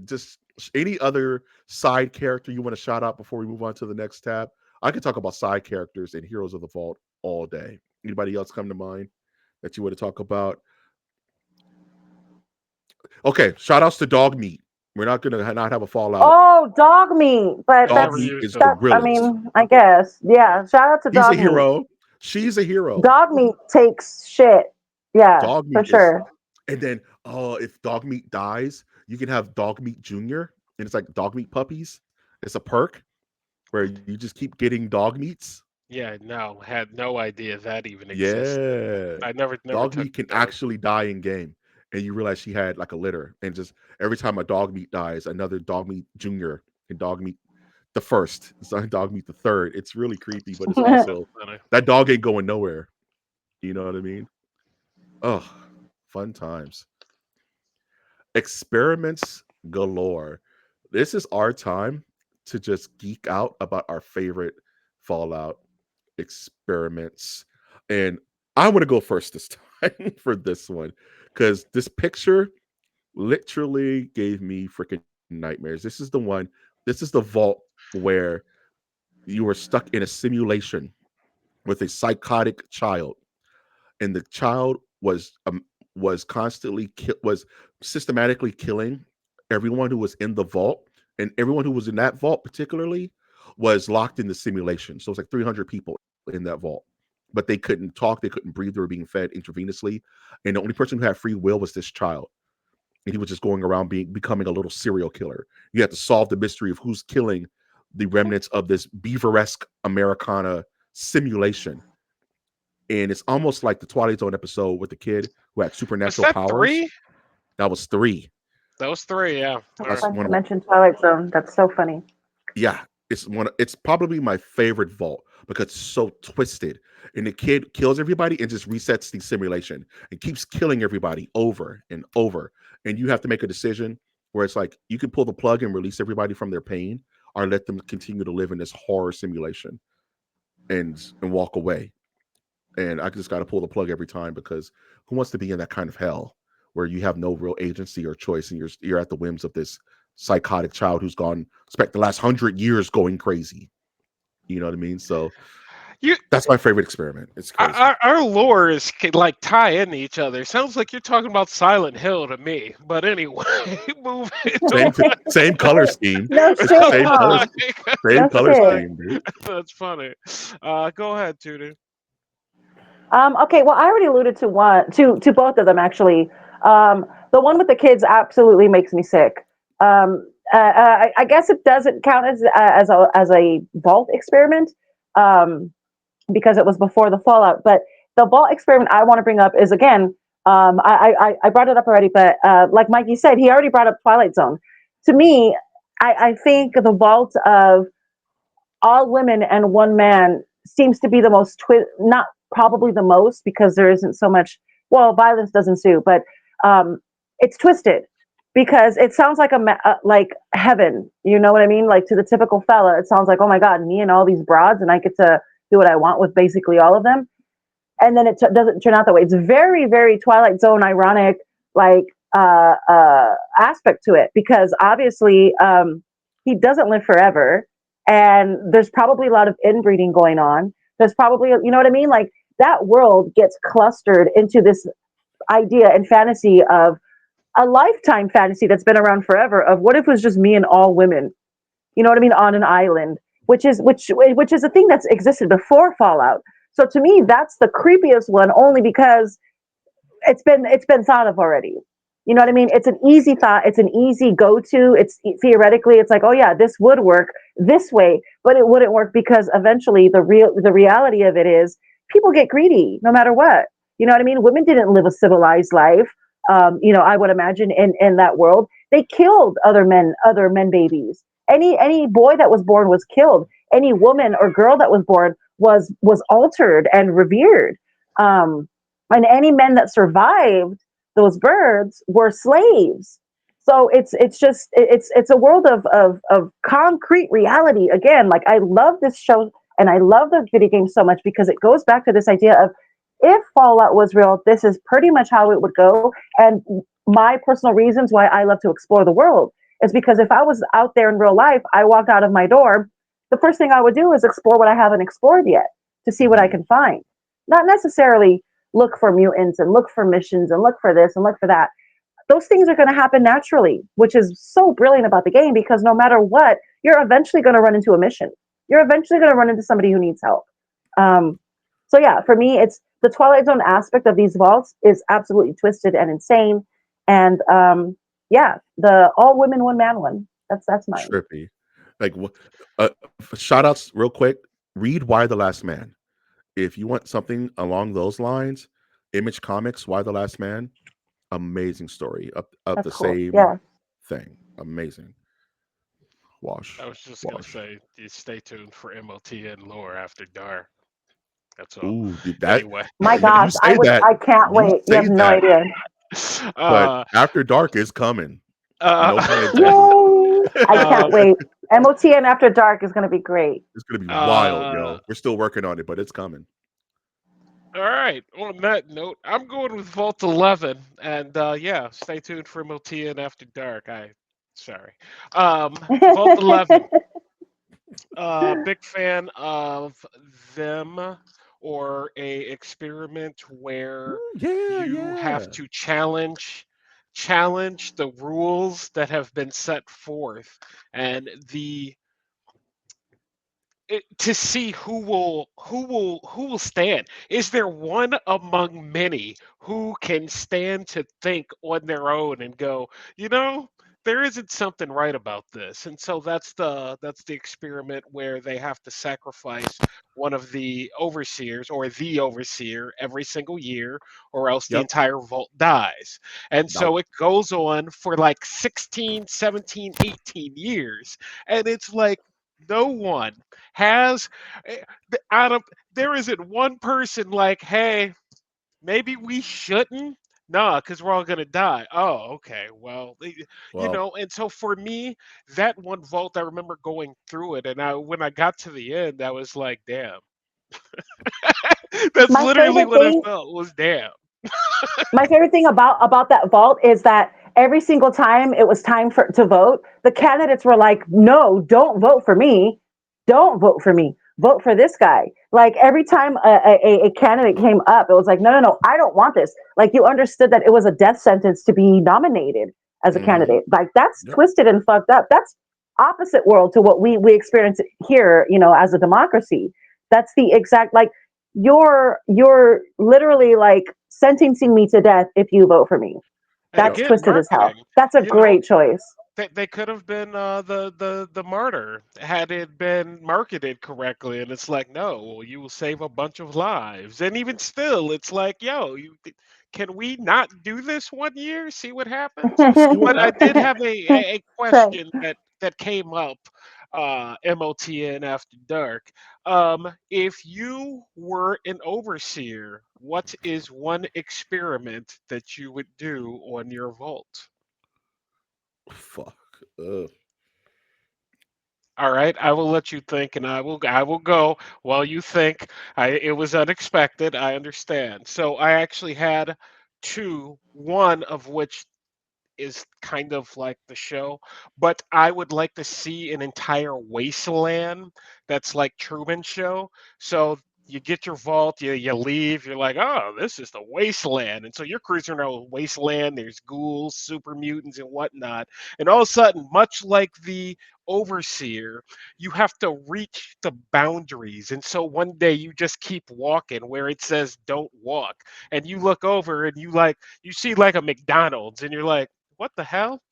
just any other side character you want to shout out before we move on to the next tab? I could talk about side characters and Heroes of the Vault all day. Anybody else come to mind that you want to talk about? Okay, shout outs to Dog Meat. We're not gonna not have a fallout. Oh, dog meat, but Dog that's Meat is that. the that. I realest. mean, I guess, yeah. Shout out to He's a dog meat. hero. She's a hero. Dog meat takes shit. Yeah, Dog for Meat sure. and then if Dog Meat dies, you can have Dog Meat Junior, and it's like Dog Meat puppies. It's a perk where you just keep getting dog meats. Yeah, no, had no idea that even existed. Yeah. I never Dog took Meat can dog. actually die in game. And you realize she had like a litter. And just every time a Dog Meat dies, another Dog Meat Junior and Dog Meat the first. It's not Dog Meat the third. It's really creepy, but it's also that dog ain't going nowhere. You know what I mean? Oh, fun times. Experiments galore. This is our time to just geek out about our favorite Fallout experiments. And I want to go first this time for this one because this picture literally gave me freaking nightmares. This is the vault where you were stuck in a simulation with a psychotic child, and the child was was systematically killing everyone who was in the vault, and everyone who was in that vault particularly was locked in the simulation. So it's like 300 people in that vault, but they couldn't talk, they couldn't breathe, they were being fed intravenously, and the only person who had free will was this child. And he was just going around becoming a little serial killer. You had to solve the mystery of who's killing the remnants of this beaveresque Americana simulation. And it's almost like the Twilight Zone episode with the kid who had Was supernatural that powers. 3? That was 3. That was 3, yeah. That's That's fun one to of my, mention Twilight Zone. That's so funny. yeah, it's probably my favorite vault because it's so twisted. And the kid kills everybody and just resets the simulation and keeps killing everybody over and over. And you have to make a decision where it's like you can pull the plug and release everybody from their pain, or let them continue to live in this horror simulation and walk away. And I just got to pull the plug every time because who wants to be in that kind of hell where you have no real agency or choice, and you're at the whims of this psychotic child who's spent the last 100 years going crazy. You know what I mean? So You, that's my favorite experiment. It's crazy. our lore is like tie into each other. Sounds like you're talking about Silent Hill to me. But anyway, moving Same color scheme. No shit, Same huh? color, same No color shit. scheme, dude. That's funny. Go ahead, Tootie. Okay, well, I already alluded to both of them actually. The one with the kids absolutely makes me sick. I guess it doesn't count as a vault experiment because it was before the Fallout. But the vault experiment I want to bring up is again, I brought it up already, but like Mikey said, he already brought up Twilight Zone. To me, I think the vault of all women and one man seems to be the most not probably the most because there isn't so much, well, violence does ensue, but it's twisted because it sounds like like heaven, you know what I mean? Like to the typical fella, it sounds like, oh my God, me and all these broads and I get to do what I want with basically all of them. And then it doesn't turn out that way. It's very, very Twilight Zone ironic, like aspect to it because obviously he doesn't live forever, and there's probably a lot of inbreeding going on. There's probably, you know what I mean? Like that world gets clustered into this idea and fantasy of a lifetime fantasy that's been around forever of what if it was just me and all women, you know what I mean, on an island, which is a thing that's existed before Fallout. So to me, that's the creepiest one, only because it's been thought of already. You know what I mean? It's an easy thought. It's an easy go-to. It's theoretically, it's like, oh yeah, this would work this way, but it wouldn't work because eventually the reality of it is people get greedy no matter what. You know what I mean? Women didn't live a civilized life. I would imagine in that world they killed other men babies. Any boy that was born was killed. Any woman or girl that was born was altered and revered. Um, and any men that survived those birds were slaves. So it's a world of concrete reality. Again, like I love this show and I love the video game so much because it goes back to this idea of if Fallout was real, this is pretty much how it would go. And my personal reasons why I love to explore the world is because if I was out there in real life, I walked out of my door, the first thing I would do is explore what I haven't explored yet to see what I Mhm. can find. Not necessarily look for mutants and look for missions and look for this and look for that. Those things are going to happen naturally, which is so brilliant about the game because no matter what, you're eventually going to run into a mission. You're eventually going to run into somebody who needs help. Um, so yeah, for me, it's the Twilight Zone aspect of these vaults is absolutely twisted and insane. And yeah, the all women one man one. That's mine. Trippy. Like shout outs real quick. Read Why the Last Man. If you want something along those lines, Image Comics, Why the Last Man, amazing story of That's the cool. same Yeah, thing. Amazing. I Wash. was just gonna Wash. say, you stay tuned for MOTN lore after dark. That's all. Ooh, dude, that Anyway, my you gosh, say that. I can't You wait. You have say no that, idea. but uh, After Dark is coming. No pun uh, intended. Yay! I can't um, wait. MOTN After Dark is going to be great. It's gonna be wild, uh, yo. We're still working on it, but it's coming. all right. On that note, I'm going with Vault 11, and yeah, stay tuned for MOTN after dark. Sorry, Vault 11. Big fan of them or a experiment where Ooh, yeah, you have yeah. to challenge the rules that have been set forth and to see who will stand. Is there one among many who can stand to think on their own and go, you know, there isn't something right about this? And so that's the experiment where they have to sacrifice one of the overseers or the overseer every single year, or else the Yep. entire vault dies. And Nope. so it goes on for like 16, 17, 18 years. And it's like no one has out of there isn't one person like, hey, maybe we shouldn't. Nah, because we're all gonna die. Oh, okay. Well, Well, and so for me, that one vault, I remember going through it, and when I got to the end, I was like, damn. That's My literally favorite what I thing felt was damn. my favorite thing about that vault is that every single time it was time for to vote, the candidates were like, "No, don't vote for me. Don't vote for me. Vote for this guy." Like every time a candidate came up, it was like, "No, no, no, I don't want this." Like you understood that it was a death sentence to be nominated as a hmm candidate. Like that's yep. twisted and fucked up. That's opposite world to what we experience here, as a democracy. That's the exact like you're literally like sentencing me to death if you vote for me. And Yep. That's again, twisted as hell. marketing. That's a You know, great choice. they could have been the martyr had it been marketed correctly, and it's like, no, well, you will save a bunch of lives. And even still, it's like, yo, can we not do this 1 year, see what happens? See what But I did happens. have a Right. question that came up, MOTN after dark. If you were an overseer, what is one experiment that you would do on your vault? Fuck. Ugh. All right, I will let you think, and I will go while you think. It was unexpected. I understand. So I actually had two. One of which is kind of like the show, but I would like to see an entire wasteland that's like Truman Show. So you get your vault, you leave, you're like, oh, this is the wasteland. And so you're cruising around with wasteland, there's ghouls, super mutants, and whatnot. And all of a sudden, much like the overseer, you have to reach the boundaries. And so one day you just keep walking where it says don't walk. And you look over and you see like a McDonald's and you're like, what the hell?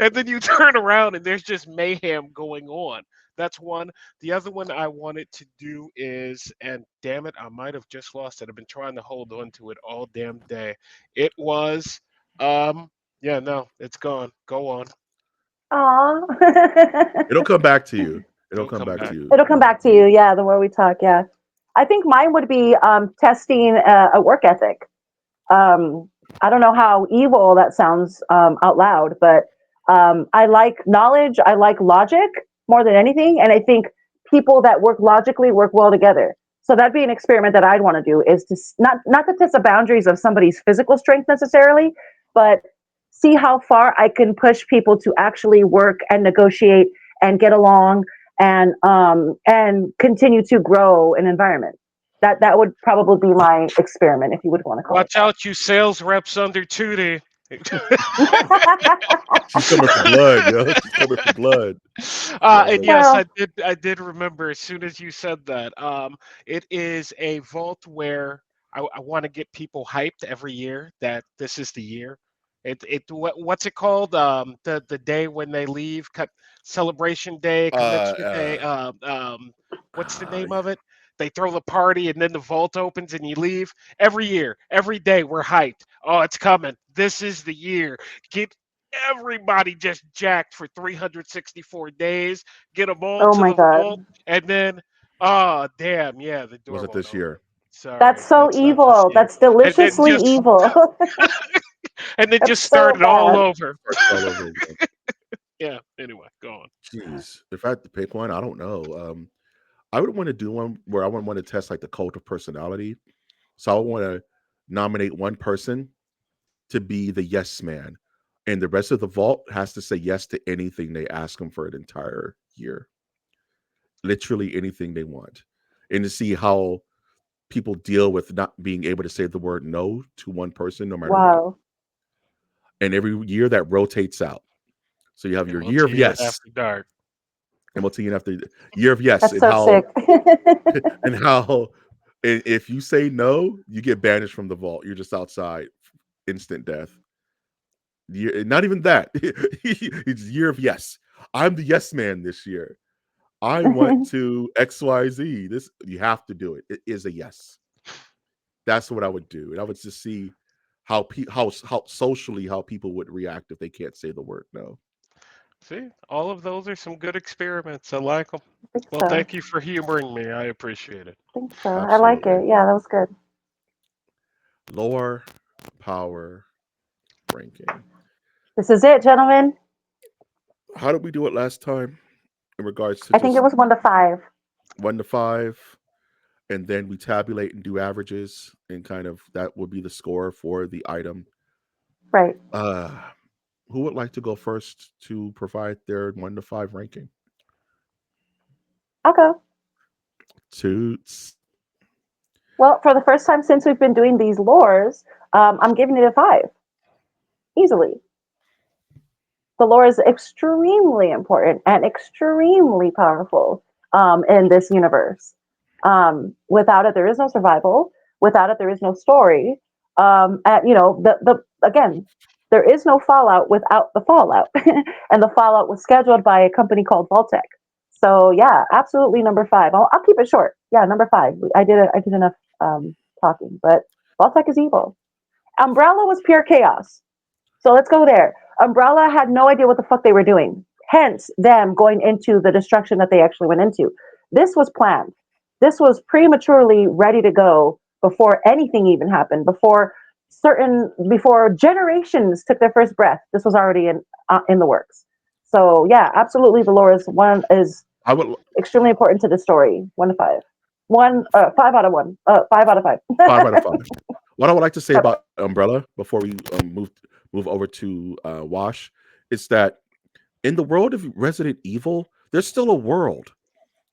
And then you turn around and there's just mayhem going on. That's one. The other one I wanted to do is, and damn it, I might have just lost it. I've been trying to hold on to it all damn day. It was, yeah, no, it's gone. Go on. Aw. It'll come back to you. It'll It'll come come back back. to you. It'll come back to you. Yeah, the more we talk. Yeah, I think mine would be testing a work ethic. I don't know how evil that sounds out loud, but I like knowledge. I like logic more than anything, and I think people that work logically work well together. So that'd be an experiment that I'd want to do, is to not to test the boundaries of somebody's physical strength necessarily, but see how far I can push people to actually work and negotiate and get along and continue to grow an environment. That would probably be my experiment, if you would want to call Watch it that. out, you sales reps under Tootie. She's coming for blood, yo. She's coming for blood. And yes, Well, I did remember as soon as you said that. It is a vault where I want to get people hyped every year that this is the year. What's it called? The day when they leave, celebration day, commencement day. What's the name of it? They throw the party and then the vault opens and you leave. Every year, every day, we're hyped. Oh, it's coming. This is the year. Get everybody just jacked for 364 days. Get them all oh to my the vault, God. and then, oh damn, yeah, the Was door it won't this open. year? That's Sorry, so that's not this evil. year. That's And then deliciously just evil. and then That's just so start it all bad. over. Starts all over again. Yeah. Anyway, go on. Jeez. If I had to pick one, I don't know. I would want to do one where I would want to test like the cult of personality. So I would want to nominate one person to be the yes man, and the rest of the vault has to say yes to anything they ask them for an entire year. Literally anything they want, and to see how people deal with not being able to say the word no to one person, no matter what. Wow. And every year that rotates out. So you have your year of MOTN yes, after dark. MLT, after year of yes, That's so sick. and how and if you say no, you get banished from the vault. You're just outside, instant death. Not even that. It's year of yes. I'm the yes man this year. I want to XYZ. This you have to do it. It is a yes. That's what I would do, and I would just see how socially how people would react if they can't say the word no. See, all of those are some good experiments. I like them. I think Well, so. thank you for humoring me. I appreciate it. I think so. I like Absolutely. it. Yeah, that was good. Lore, power, ranking. This is it, gentlemen. How did we do it last time in regards to I think it just was 1 to 5. 1 to 5? And then we tabulate and do averages, and kind of that would be the score for the item. Right. Who would like to go first to provide their 1 to 5 ranking? I'll go. Toots. Well, for the first time since we've been doing these lores, I'm giving it a 5. Easily. The lore is extremely important and extremely powerful in this universe. Without it, there is no survival. Without it, there is no story. Again, there is no Fallout without the Fallout, and the Fallout was scheduled by a company called Vault-Tec. So yeah, absolutely number 5. I'll keep it short. Yeah, number 5. I did enough talking, but Vault-Tec is evil. Umbrella was pure chaos. So let's go there. Umbrella had no idea what the fuck they were doing. Hence them going into the destruction that they actually went into. This was planned. This was prematurely ready to go before anything even happened. Before generations took their first breath. This was already in the works. So yeah, absolutely, the lore is I would extremely important to the story. 1 to 5. 5 out of 1. 5 out of 5. 5 out of 5. What I would like to say about Umbrella before we move move over to Wash, it's that in the world of Resident Evil, there's still a world.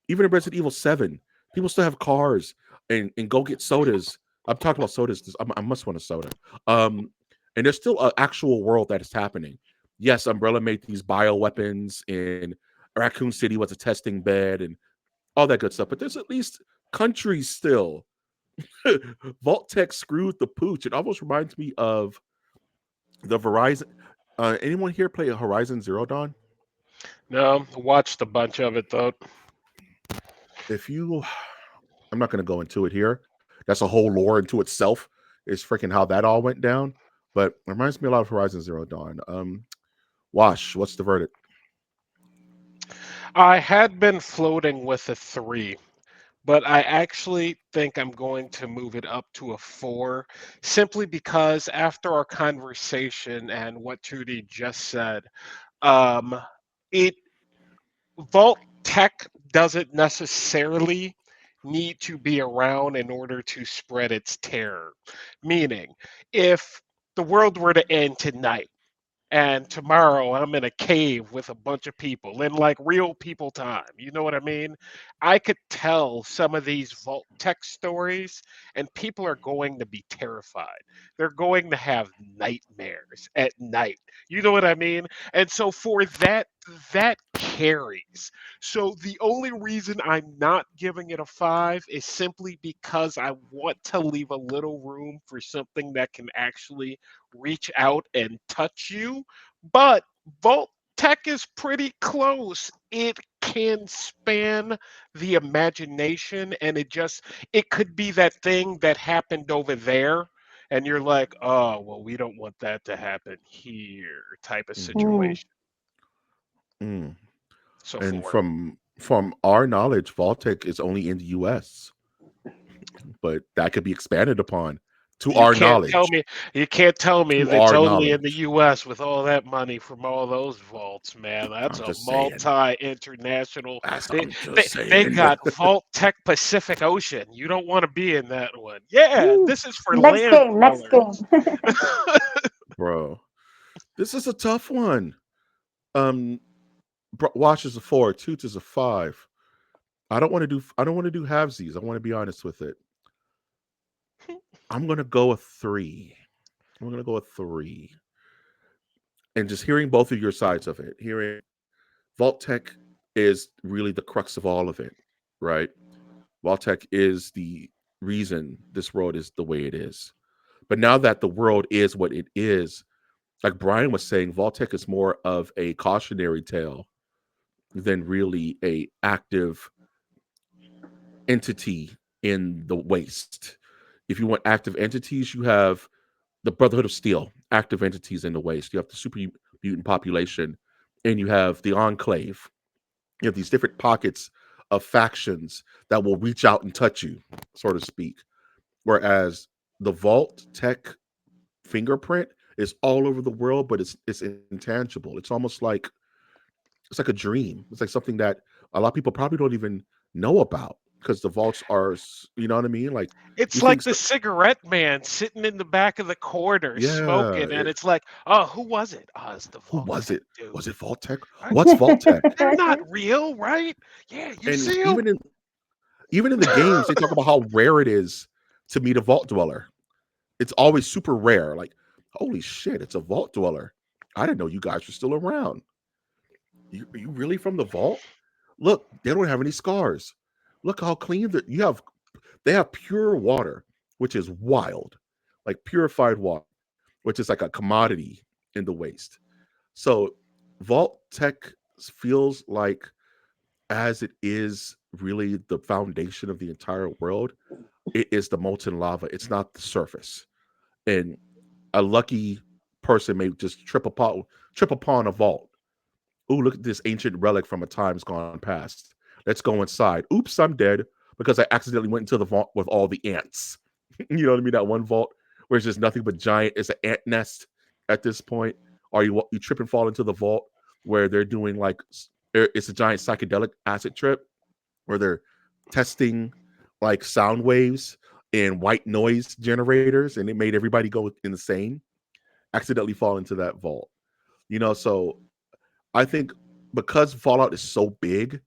Even in Resident Evil 7, people still have cars and go get sodas. I'm talking about sodas. I must want a soda. And there's still an actual world that is happening. Yes, Umbrella made these bioweapons, and Raccoon City was a testing bed, and all that good stuff. But there's at least countries still. Vault-Tec screwed the pooch. It almost reminds me of the Verizon. Anyone here play a Horizon Zero Dawn? No, watched a bunch of it though. If you, I'm not going to go into it here. That's a whole lore into itself. Is freaking how that all went down. But it reminds me a lot of Horizon Zero Dawn. Wash, what's the verdict? I had been floating with a 3, but I actually think I'm going to move it up to a 4, simply because after our conversation and what Tootie just said, um, it Vault Tech doesn't necessarily need to be around in order to spread its terror. Meaning, if the world were to end tonight, and tomorrow I'm in a cave with a bunch of people in like real people time. You know what I mean? I could tell some of these Vault Tech stories, and people are going to be terrified. They're going to have nightmares at night. You know what I mean? And so for that, that carries. So the only reason I'm not giving it a 5 is simply because I want to leave a little room for something that can actually reach out and touch you. But Vault Tech is pretty close. It can span the imagination, and it could be that thing that happened over there, and you're like, oh well, we don't want that to happen here, type of Mhm. Mm. situation. Mm. So And for from our knowledge, Vault-Tec is only in the U.S., but that could be expanded upon. To you our can't tell knowledge, me you can't tell me to that it's our only in the knowledge. US with all that money from all those vaults, man. That's I'm a just saying. multi-international. They I'm they, just they saying. got Vault Tech Pacific Ocean. You don't want to be in that one. Yeah, Woo. this is for Next land game. Next game. dwellers. Bro, this is a tough one. Um, Wash is a 4, Toots is a 5. I don't want to do halvesies. I want to be honest with it. I'm gonna go a 3. I'm gonna go a 3. And just hearing both of your sides of it, hearing Vault Tech is really the crux of all of it, right? Vault Tech is the reason this world is the way it is. But now that the world is what it is, like Brian was saying, Vault Tech is more of a cautionary tale than really a active entity in the waste. If you want active entities, you have the Brotherhood of Steel, active entities in the waste. You have the super mutant population, and you have the Enclave. You have these different pockets of factions that will reach out and touch you, so to speak. Whereas the Vault Tech fingerprint is all over the world, but it's intangible. It's like a dream. It's like something that a lot of people probably don't even know about because the vaults are, you know what I mean? Like It's you think, like the cigarette man sitting in the back of the corner yeah, smoking, and it's like, oh, who was it? Oh, it's the who Vault was Tech it? Was dude. it Vault Tech? Right? What's Vault Tech? They're not real, right? Yeah, you And see them. even in the games, they talk about how rare it is to meet a vault dweller. It's always super rare. Like, holy shit, it's a vault dweller. I didn't know you guys were still around. Are you really from the vault? Look, they don't have any scars. Look how clean that you have. They have pure water, which is wild, like purified water, which is like a commodity in the waste. So, Vault Tech feels like, as it is really the foundation of the entire world, it is the molten lava. It's not the surface. And a lucky person may just trip upon a vault. Ooh, look at this ancient relic from a times gone past. Let's go inside. Oops, I'm dead because I accidentally went into the vault with all the ants. You know what I mean? That one vault where it's just nothing but giant. It's an ant nest at this point. Or you trip and fall into the vault where they're doing like it's a giant psychedelic acid trip where they're testing like sound waves and white noise generators, and it made everybody go insane. accidentally fall into that vault. So I think because Fallout is so big,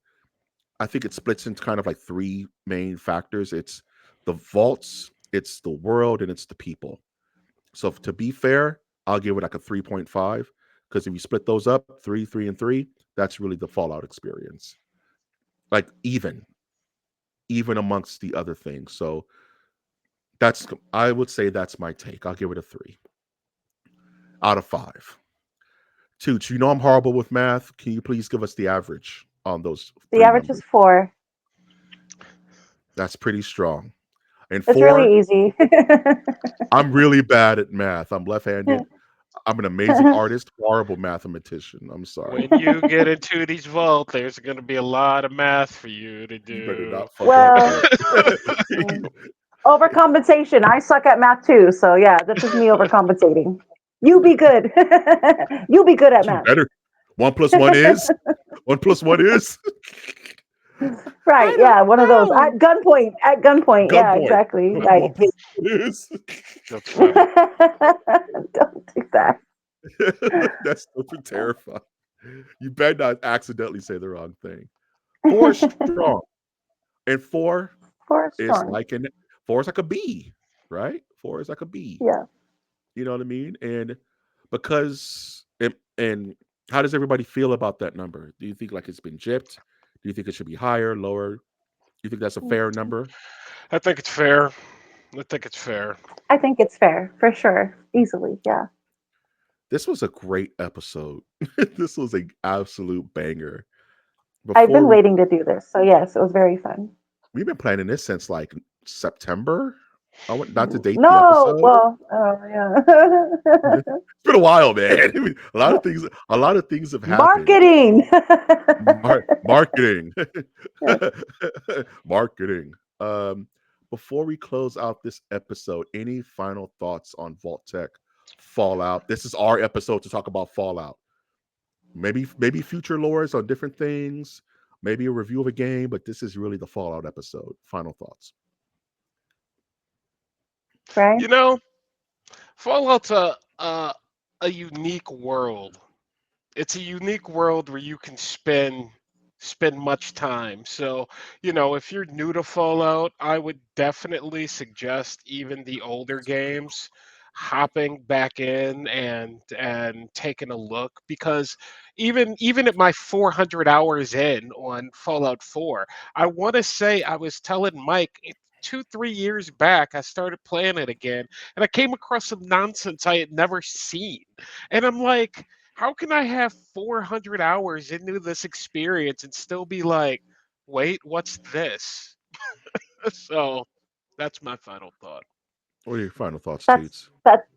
I think it splits into kind of like three main factors. It's the vaults, it's the world, and it's the people. So to be fair, I'll give it like a 3.5 because if you split those up, 3, 3, and 3, that's really the Fallout experience. Like even amongst the other things. So I would say that's my take. I'll give it a 3 out of 5. Tooch, I'm horrible with math. Can you please give us the average on those The three average numbers? is 4. That's pretty strong. And It's 4, really easy. I'm really bad at math. I'm left-handed. I'm an amazing artist, horrible mathematician. I'm sorry. When you get into these vault, there's going to be a lot of math for you to You better do. not fuck up, Well, man. overcompensation. I suck at math too, so yeah, this is me overcompensating. You be good. You be good at You math. better. 1 + 1 is? 1 + 1 is? Right, I yeah, don't one of those. know. At gunpoint. Yeah, Gunpoint. exactly. 1 Right. + 1 is? That's funny. Don't do that. That's super terrifying. You better not accidentally say the wrong thing. 4 is strong. And 4 For is strong. like 4 is like a B, right? 4 is like a B. Yeah. You know what I mean? And and how does everybody feel about that number? Do you think like it's been gypped? Do you think it should be higher, lower? Do you think that's a fair number? I think it's fair. I think it's fair. I think it's fair, for sure. Easily, yeah. This was a great episode. This was an absolute banger. I've Before been waiting to do this, so yes, it was very fun. we've been planning this since like September. I want not to date the No, episode. well, oh yeah. It's been a while, man. I mean, a lot of things have happened. Marketing. Marketing. Yeah. Marketing. Before we close out this episode, any final thoughts on Vault-Tec Fallout? This is our episode to talk about Fallout. Maybe future lores on different things, maybe a review of a game, but this is really the Fallout episode. Final thoughts. Right? You know, Fallout's a unique world. It's a unique world where you can spend much time. So, if you're new to Fallout, I would definitely suggest even the older games hopping back in and taking a look because even at my 400 hours in on Fallout 4, I want to say I was telling Mike 2 3 years back I started playing it again and I came across some nonsense I had never seen. And I'm like, how can I have 400 hours into this experience and still be like, wait, what's this? So that's my final thought. What are your final thoughts, That's Toots?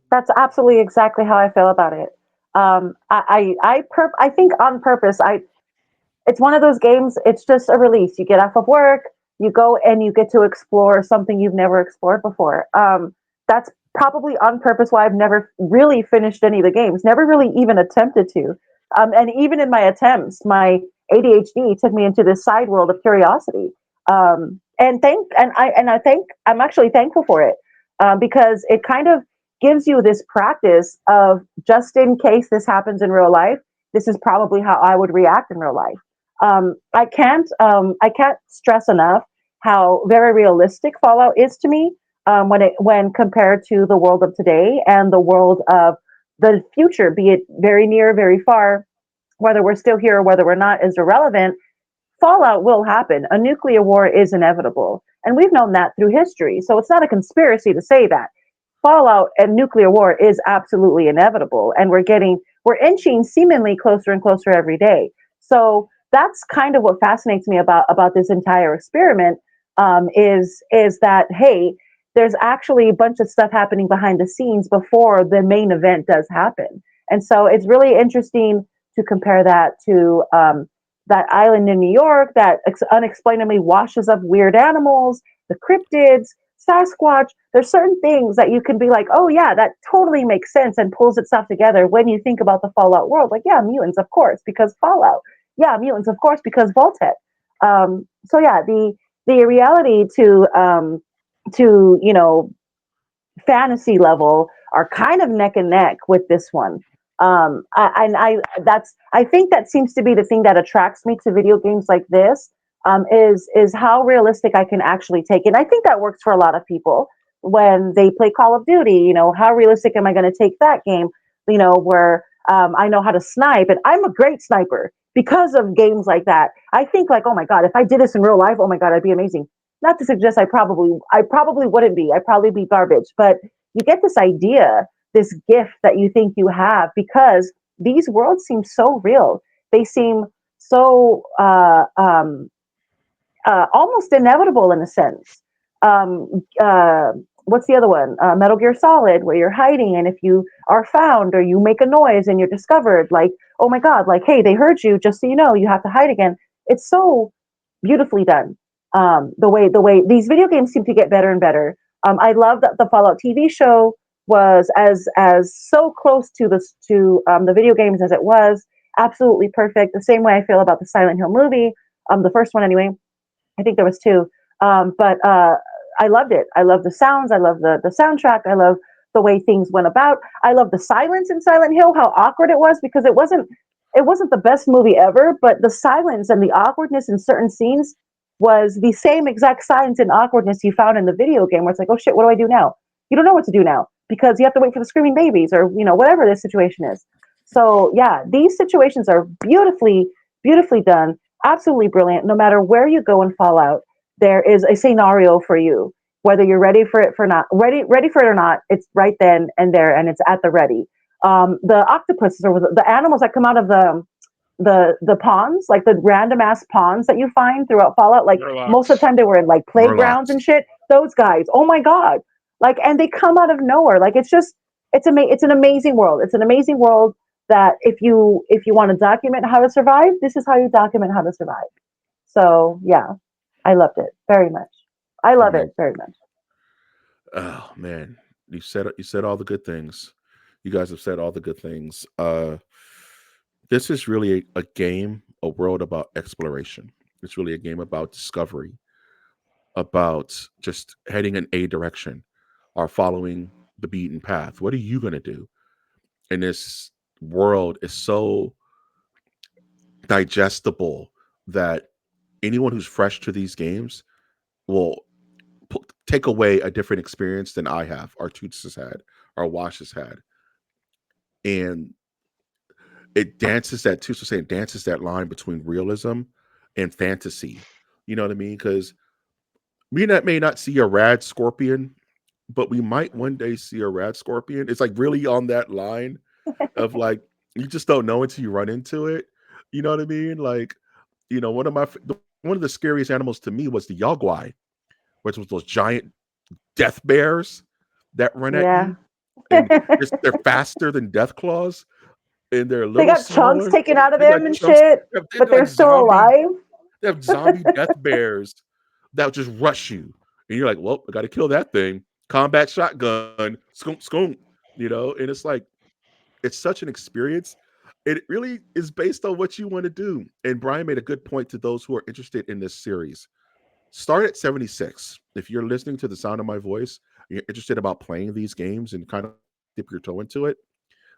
that's absolutely exactly how I feel about it. I think on purpose. It's one of those games. It's just a release. You get off of work, you go and you get to explore something you've never explored before. That's probably on purpose why I've never really finished any of the games. Never really even attempted to. And even in my attempts, my ADHD took me into this side world of curiosity. I'm actually thankful for it because it kind of gives you this practice of just in case this happens in real life, this is probably how I would react in real life. I can't stress enough how very realistic Fallout is to me when compared to the world of today and the world of the future, be it very near, very far, whether we're still here or whether we're not is irrelevant. Fallout will happen. A nuclear war is inevitable, and we've known that through history. So it's not a conspiracy to say that fallout and nuclear war is absolutely inevitable, and we're inching seemingly closer and closer every day. So that's kind of what fascinates me about this entire experiment. Is that, hey, there's actually a bunch of stuff happening behind the scenes before the main event does happen, and so it's really interesting to compare that to that island in New York that unexplainably washes up weird animals, the cryptids, Sasquatch. There's certain things that you can be like, oh yeah, that totally makes sense and pulls itself together when you think about the Fallout world. Like, yeah, mutants, of course, because Fallout. Yeah, mutants, of course, because Vault-Tec. So yeah, the reality to fantasy level are kind of neck and neck with this one. I think that seems to be the thing that attracts me to video games like this, is how realistic I can actually take it. And I think that works for a lot of people when they play Call of Duty. You know, how realistic am I going to take that game? You know, where I know how to snipe, and I'm a great sniper because of games like that. I think like, oh my god, if I did this in real life, oh my god, I'd be amazing. Not to suggest I probably wouldn't be. I'd probably be garbage. But you get this idea, this gift that you think you have, because these worlds seem so real. They seem so almost inevitable in a sense. What's the other one? Metal Gear Solid, where you're hiding, and if you are found or you make a noise and you're discovered, like, oh my god, like, hey, they heard you. Just so you know, you have to hide again. It's so beautifully done. The way these video games seem to get better and better. I love that the Fallout TV show was as so close to the video games as it was. Absolutely perfect. The same way I feel about the Silent Hill movie, the first one anyway. I think there was two. But I loved it. I love the sounds. I love the soundtrack. I love the way things went about. I love the silence in Silent Hill, how awkward it was, because it wasn't the best movie ever, but the silence and the awkwardness in certain scenes was the same exact silence and awkwardness you found in the video game, where it's like, oh shit, what do I do now? You don't know what to do now because you have to wait for the screaming babies, or whatever this situation is. So yeah, these situations are beautifully done, absolutely brilliant. No matter where you go in Fallout, there is a scenario for you, whether you're ready for it ready for it or not. It's right then and there, and it's at the ready. The octopuses, or the animals that come out of the ponds, like the random ass ponds that you find throughout Fallout, like most of the Murlocs. time they were in like playgrounds Murlocs. and shit. Those guys, oh my god, like, and they come out of nowhere. Like, it's an amazing world. It's an amazing world that if you want to document how to survive, this is how you document how to survive. So yeah, I loved it very much. I love it Amazing. very much. Oh man, you said all the good things. You guys have said all the good things. This is really a game, a world about exploration. It's really a game about discovery, about just heading in a direction or following the beaten path. What are you going to do? And this world is so digestible that anyone who's fresh to these games will take away a different experience than I have, or Toots has had, or Wash has had. And it dances that, Toots was saying, dances that line between realism and fantasy. You know what I mean? Because may not see a rad scorpion, but we might one day see a rad scorpion. It's like really on that line of like, you just don't know until you run into it. You know what I mean? Like, one of the scariest animals to me was the Yogwai, which was those giant death bears that run at Yeah. you, and they're faster than death claws, and they're a They little got chunks smaller. taken out of They got them and chunks. shit, They're but they're like still zombie. alive. They have zombie death bears that just rush you, and you're like, "Well, I got to kill that thing." Combat shotgun, skunk, skunk. And it's like it's such an experience. It really is based on what you want to do. And Brian made a good point to those who are interested in this series. Start at 76. If you're listening to the sound of my voice, you're interested about playing these games and kind of dip your toe into it,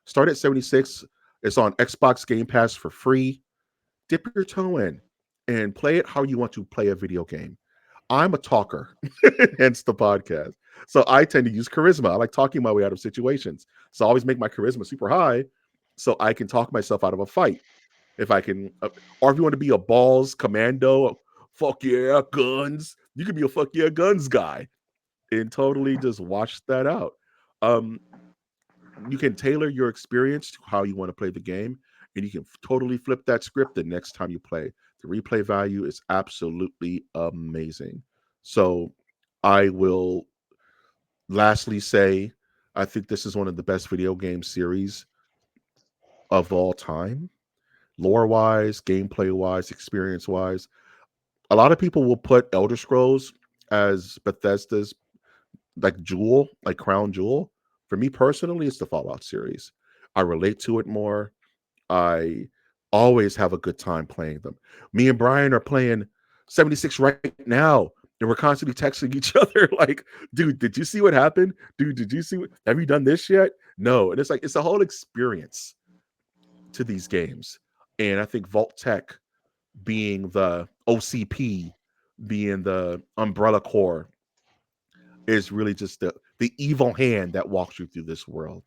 start at 76. It's on Xbox Game Pass for free. Dip your toe in and play it how you want to play a video game. I'm a talker, hence the podcast. So I tend to use charisma. I like talking my way out of situations. So I always make my charisma super high so I can talk myself out of a fight. If I can, or if you want to be a balls commando, fuck yeah, guns, you can be a fuck yeah, guns guy and totally just watch that out. Um, you can tailor your experience to how you want to play the game, and you can totally flip that script the next time you play. The replay value is absolutely amazing. So I will lastly say I think this is one of the best video game series of all time, lore wise, gameplay wise, experience wise. A lot of people will put Elder Scrolls as Bethesda's like jewel, like crown jewel. For me personally, it's the Fallout series. I relate to it more. I always have a good time playing them. Me and Brian are playing 76 right now, And we're constantly texting each other like, dude, did you see what happened? Dude, did you see have you done this yet? No. And it's like, it's a whole experience to these games. And I think Vault-Tec being the OCP, being the umbrella core, is really just the evil hand that walks you through this world.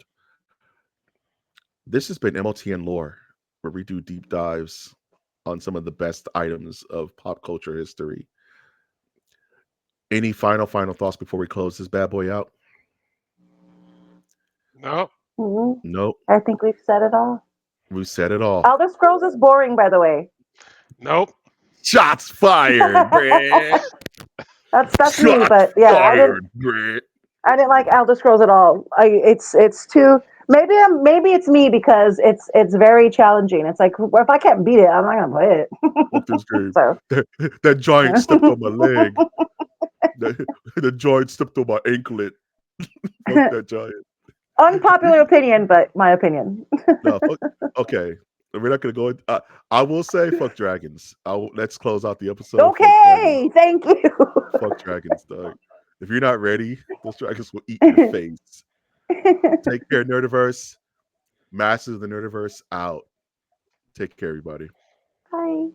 This has been MOTN Lore, where we do deep dives on some of the best items of pop culture history. Any final thoughts before we close this bad boy out? No. Nope. I think we've said it all. We said it all. Elder Scrolls is boring, by the way. Nope. Shots fired, Brett. That's me, but yeah, fired, Brett. I didn't like Elder Scrolls at all. It's too maybe it's me because it's very challenging. It's like if I can't beat it, I'm not gonna play it. This game. So. That giant stepped on my leg. The giant stepped on my anklet. Fuck that giant. Unpopular opinion, but my opinion. No, okay. We're not gonna go. I will say, fuck dragons. Let's close out the episode. Okay, thank you. Fuck dragons, Doug. If you're not ready, those dragons will eat your face. Take care, Nerdiverse. Masters of the Nerdiverse out. Take care, everybody. Bye.